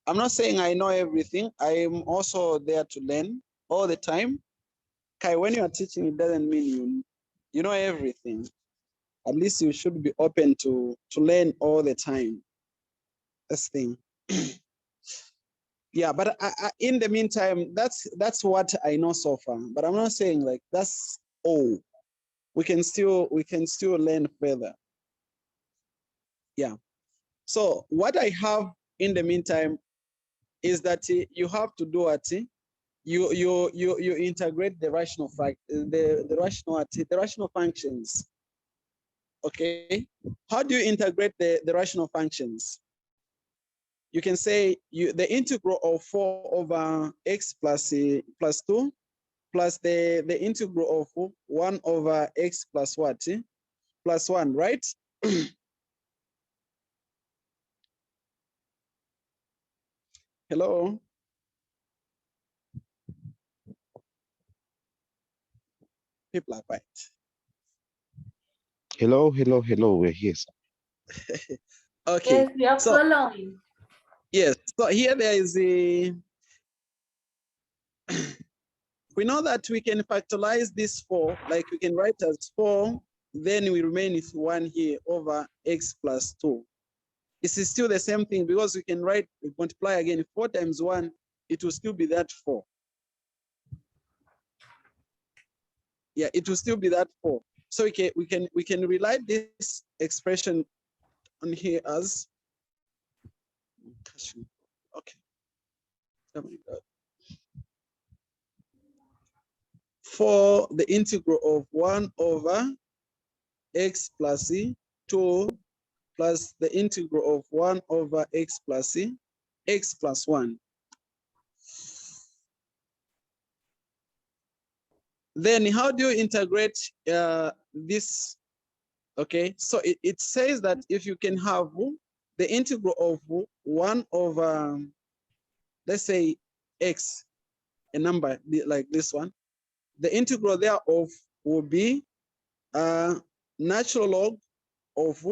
I'm not saying I know everything. I'm also there to learn all the time. Kai, when you are teaching, it doesn't mean you know everything. At least you should be open to learn all the time. That's the thing. Yeah, but in the meantime, that's what I know so far. But I'm not saying like that's all. We can still learn further. Yeah. So what I have in the meantime is that you have to do what you integrate the rational the rational functions. Okay. How do you integrate the rational functions? You can say the integral of 4 over x plus 2 plus the integral of 1 over x plus what? Plus 1, right? Hello? People are quiet. Hello, we're here. Okay. Yes, we are following. Yes, so here there is a, we know that we can factorize this 4, like we can write as 4, then we remain with 1 here over x plus 2. This is still the same thing because we can multiply again 4 times 1, it will still be that 4. Yeah, it will still be that 4. So we can rewrite this expression on here as, okay. Oh my God. For the integral of 1 over x plus 2 plus the integral of 1 over x plus 1. Then how do you integrate this? Okay, so it says that if you can have the integral of 1 over, let's say x, a number like this one, the integral thereof will be natural log of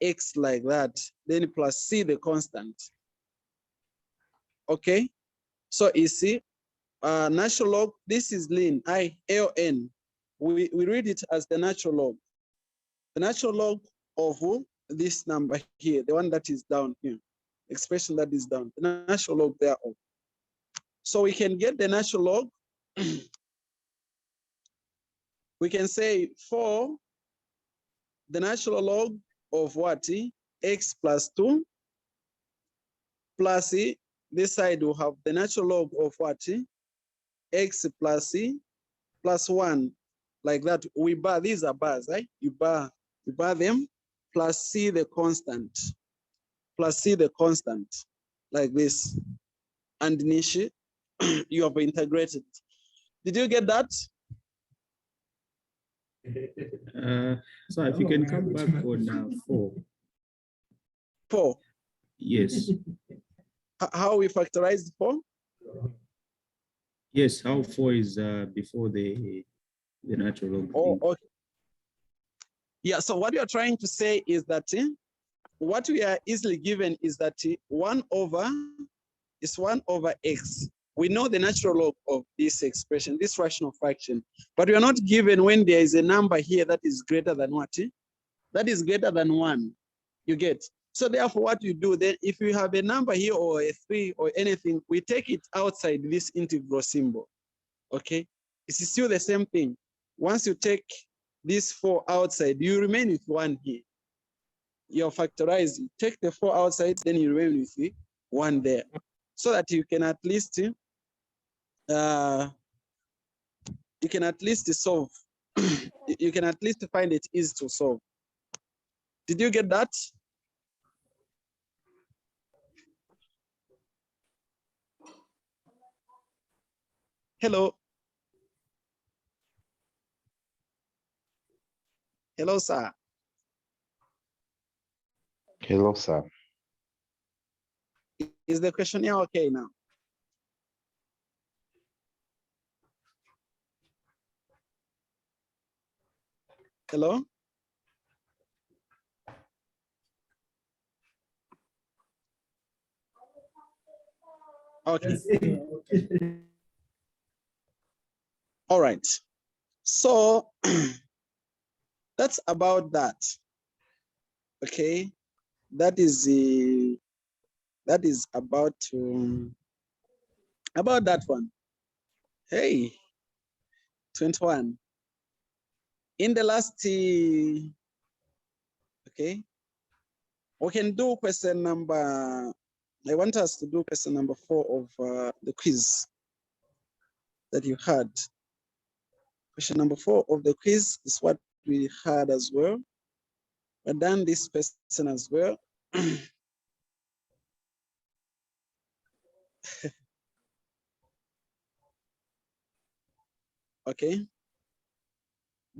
x like that, then plus c, the constant. Okay, so you see, natural log, this is ln, ln. We read it as the natural log. The natural log of this number here, the one that is down here, expression that is down, the natural log thereof. So we can get the natural log We can say for the natural log of what? X plus 2 plus this side will have the natural log of what? X plus 1, like that. We bar, these are bars, right? You bar them, plus C the constant, plus C the constant, like this. And niche, you have integrated. Did you get that? So if you can come back on 4. 4. Yes. How we factorized 4? Yes, how 4 is before the natural log. Oh, okay. Yeah, so what you're trying to say is that what we are easily given is that 1 over x. We know the natural log of this expression, this rational fraction, but we are not given when there is a number here that is greater than what? That is greater than 1, you get. So therefore what you do then, if you have a number here or a 3 or anything, we take it outside this integral symbol, okay? It's still the same thing. Once you take this 4 outside, you remain with 1 here. You're factorizing, take the 4 outside, then you remain with 1 there. So that you can at least solve. You can at least find it easy to solve. Did you get that? Hello. Hello, sir. Hello, sir. Is the questionnaire okay now? Hello? Okay. All right. So that's about that. Okay. That is about that one. Hey, 21. In the last, okay, we can do question number, I want us to do question number 4 of the quiz that you had. Question number 4 of the quiz is what we had as well. We've done this question as well. Okay.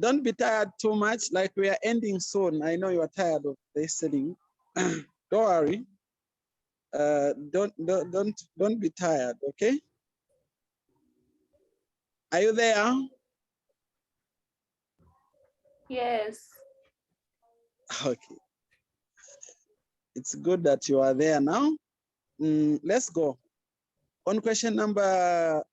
Don't be tired too much, like we are ending soon. I know you are tired of listening. Don't worry. Don't be tired, okay? Are you there? Yes. Okay. It's good that you are there now. Let's go. On question number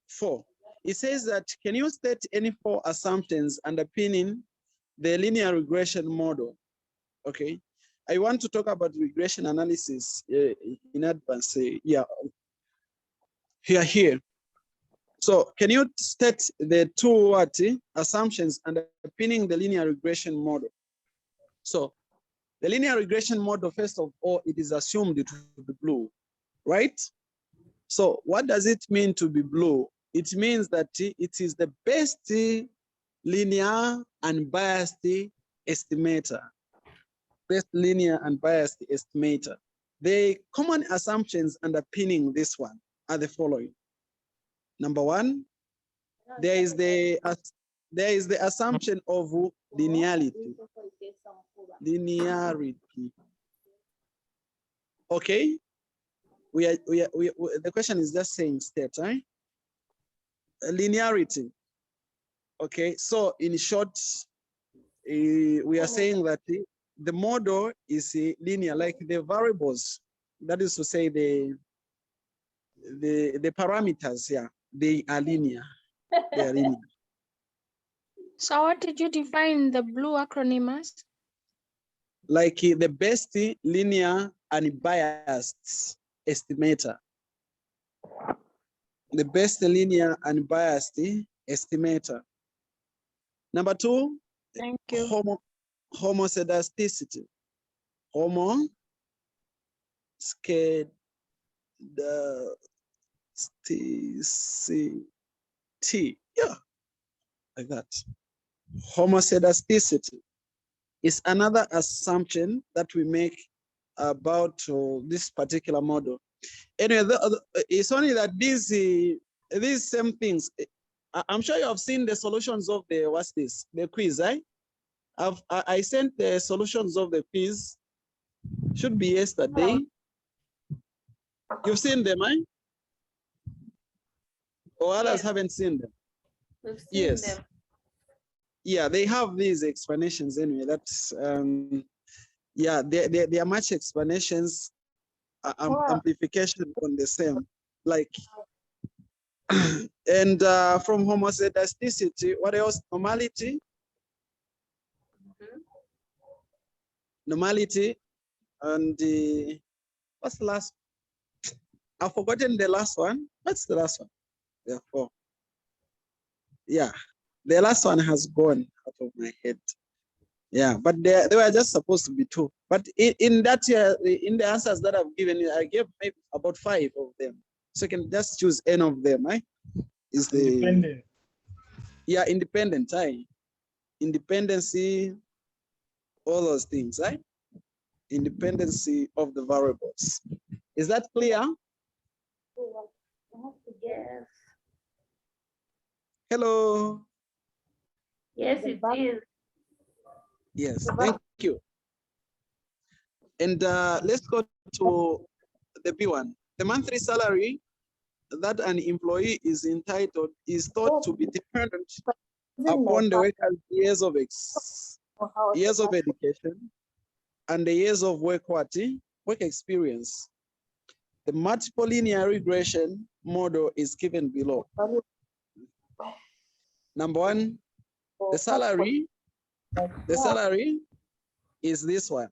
4, it says that, can you state any 4 assumptions underpinning the linear regression model? Okay. I want to talk about regression analysis in advance. Yeah, here. So can you state the 2 assumptions underpinning the linear regression model? So the linear regression model, first of all, it is assumed to be blue, right? So what does it mean to be blue? It means that it is the best linear and biased estimator. Best linear and biased estimator. The common assumptions underpinning this one are the following. Number 1, there is the assumption of linearity. Linearity. Okay. The question is just saying state, right? Linearity. Okay. So in short, we are saying that the model is linear, like the variables. That is to say the parameters, yeah, they are linear. They are linear. So what did you define the blue acronym as? Like the best linear and biased estimator. The best linear and biased estimator. Number two, Thank you. homoscedasticity. Homoscedasticity. Yeah, like that. Homoscedasticity is another assumption that we make about this particular model. Anyway, it's only that these same things. I'm sure you have seen the solutions of the what's this? The quiz, right? I sent the solutions of the quiz. Should be yesterday. You've seen them, right? Or others haven't seen them? We've seen Yes. them. Yeah, they have these explanations anyway. That's yeah, there are much explanations, amplification on the same, like and from homoscedasticity, what else? Normality. Normality, and what's the last? I've forgotten the last one. What's the last one? Therefore, yeah, the last one has gone out of my head. Yeah, but they were just supposed to be two. But in that in the answers that I've given you, I gave maybe about 5 of them. So you can just choose any of them, right? Is the Independent. Yeah, independent, right? Independency, all those things, right? Independency of the variables. Is that clear? Yes. Hello. Yes, it is. Yes, thank you. And let's go to the B1. The monthly salary that an employee is entitled is thought to be dependent upon the worker's years of education and the years of work experience. The multiple linear regression model is given below. Number one, the salary is this one.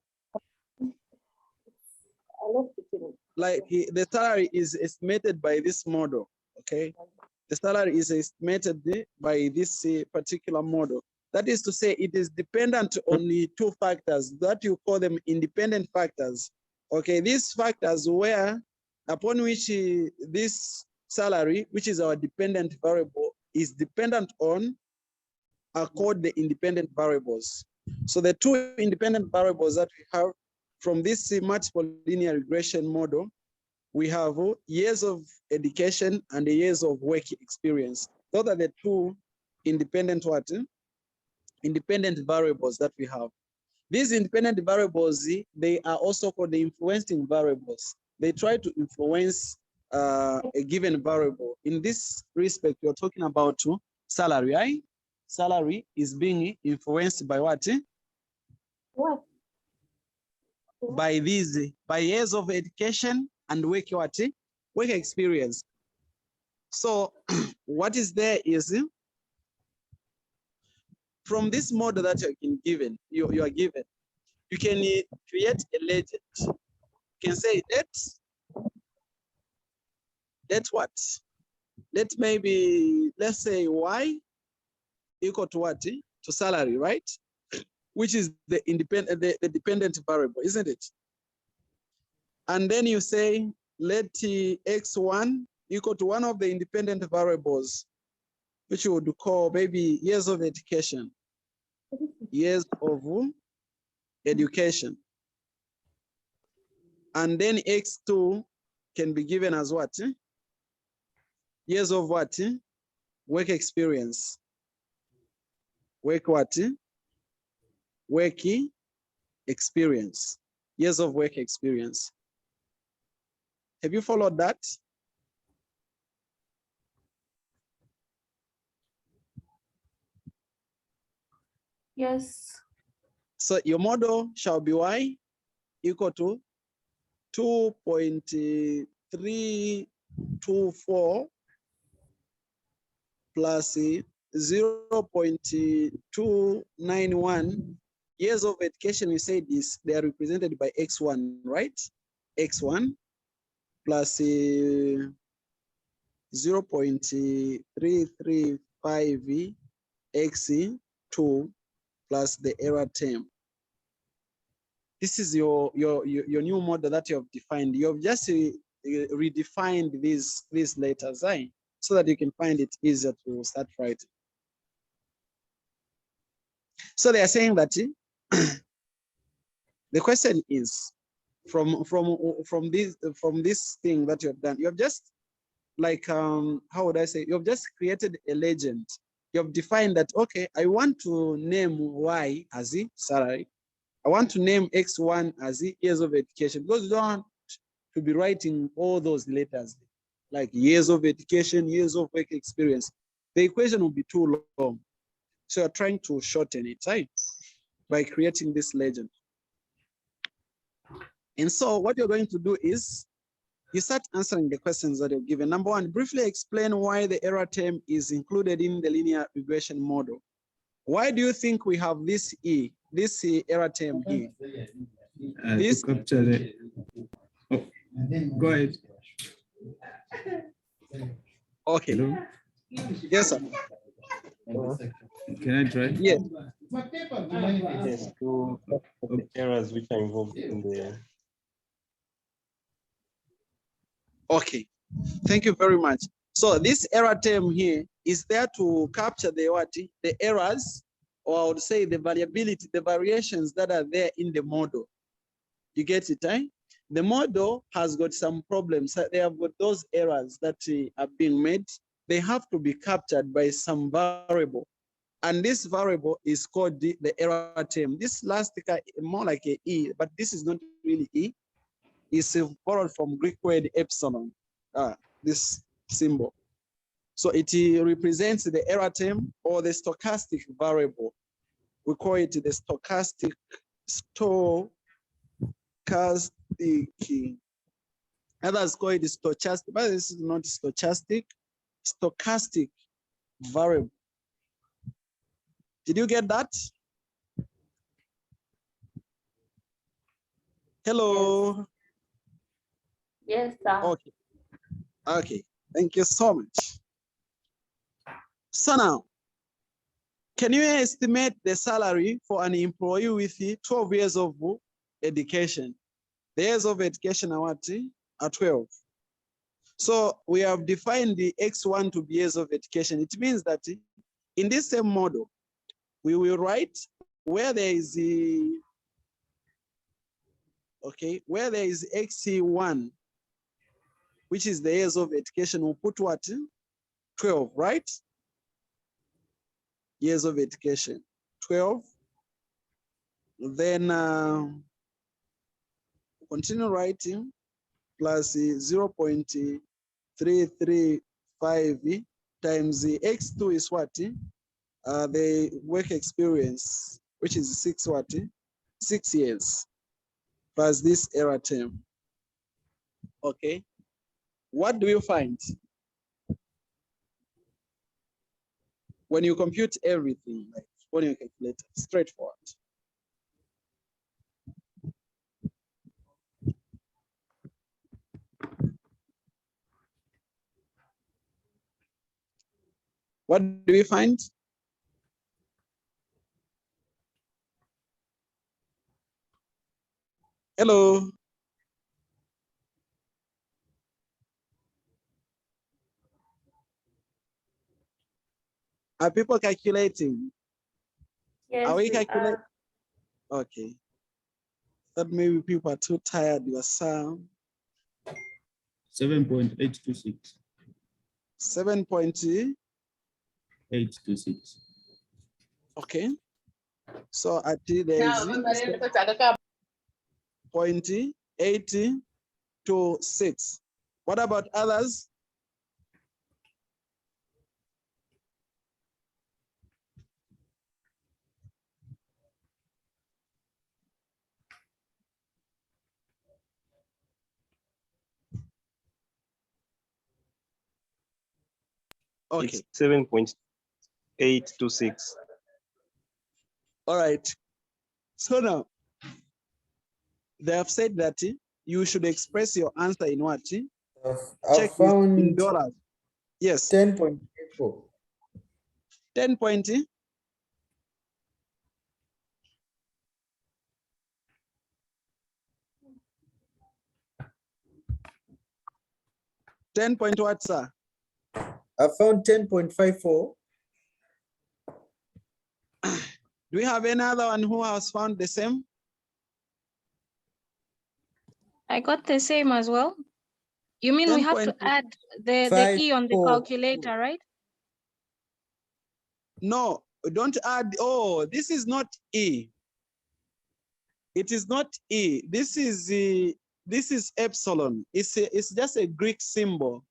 Like the salary is estimated by this model, okay? The salary is estimated by this particular model. That is to say, it is dependent on the 2 factors that you call them independent factors. Okay, these factors where upon which this salary, which is our dependent variable, is dependent on, are called the independent variables. So the 2 independent variables that we have from this multiple linear regression model, we have years of education and the years of work experience. Those are the 2 independent independent variables that we have. These independent variables, they are also called the influencing variables. They try to influence a given variable. In this respect, you're talking about salary, right? Salary is being influenced by what? What? By years of education and work experience. So what is there is from this model that you are given, you can create a legend. You can say let what? Let's say y equal to what? To salary, right? Which is the dependent variable, isn't it? And then you say, let x1 equal to one of the independent variables, which you would call maybe years of education. Years of education. And then x2 can be given as what? Years of what? Work experience. Work what? Work experience. Years of work experience. Have you followed that? Yes. So your model shall be y equal to 2.324 plus 0.291 years of education. We said this, they are represented by x1, right? X1 plus 0.335 x 2 plus the error term. This is your new model that you have defined. You have just redefined these letters, right? So that you can find it easier to start writing. So they are saying that the question is from this thing that you have done, you have just like how would I say, you have just created a legend. You have defined that, okay, I want to name Y as the salary. I want to name X1 as the years of education, because you don't want to be writing all those letters like years of education, years of work experience. The equation will be too long. So you're trying to shorten it, right? By creating this legend. And so what you're going to do is you start answering the questions that you're given. Number one, briefly explain why the error term is included in the linear regression model. Why do you think we have this error term here? To capture the. Oh, go ahead. Okay. Hello? Yes, sir. Can I try? Yes. Yes, to the errors which are involved in the. Okay. Thank you very much. So this error term here is there to capture the what? The errors, or I would say the variability, the variations that are there in the model. You get it, eh? The model has got some problems. They have got those errors that are being made. They have to be captured by some variable. And this variable is called the error term. This last more like a E, but this is not really E. It's borrowed from Greek word epsilon, this symbol. So it represents the error term or the stochastic variable. We call it the stochastic. Others call it stochastic, but this is not stochastic. Stochastic variable. Did you get that? Hello. Yes, sir. Okay. Okay. Thank you so much. So now, can you estimate the salary for an employee with 12 years of education? The years of education are what? Are 12. So we have defined the X1 to be years of education. It means that in this same model, we will write where there is where there is XC1, which is the years of education, we'll put what? 12, right? Years of education, 12. Then continue writing plus 0.335 times the X2 is what? The work experience, which is 6 years, plus this error term. Okay. What do you find? When you compute everything, like on your calculator, straightforward. What do we find? Hello. Are people calculating? Yes, are we we calculating? are. Okay. That maybe people are too tired. Your sound. 7.826. 7.826. Okay. So at there is 0.826. What about others? Okay. It's 7.826. All right. So now, they have said that you should express your answer in what? I've found in dollars. Yes. 10.84. 10 point. 10 point what, sir? I found 10.54. Do we have another one who has found the same? I got the same as well. You mean we have to add the E on the calculator, right? No, don't add. Oh, this is not E. It is not E. This is epsilon. It's just a Greek symbol.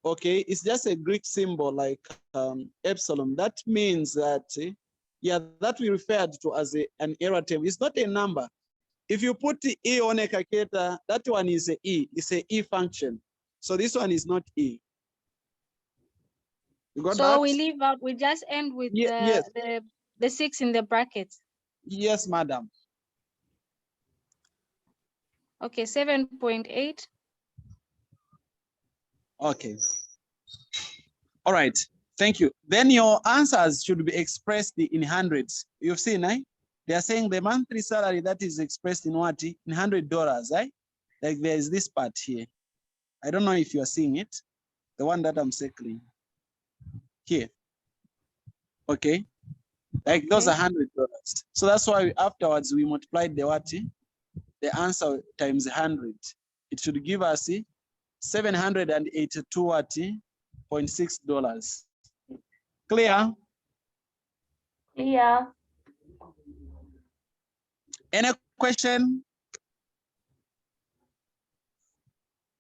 Okay, it's just a Greek symbol like epsilon. That means that yeah, that we referred to as an error term. It's not a number. If you put the E on a calculator, that one is a E. It's a E function. So this one is not E. You got So that? we leave out. We just end with the 6 in the brackets. Yes, madam. Okay, 7.8. Okay. All right. Thank you. Then your answers should be expressed in hundreds. You've seen, eh? They are saying the monthly salary that is expressed in what? In $100, eh? Like there is this part here. I don't know if you are seeing it. The one that I'm circling here. Okay. Like those are $100. So that's why afterwards we multiplied the what? The answer times 100. It should give us $782.6. Clear? Clear. Any question?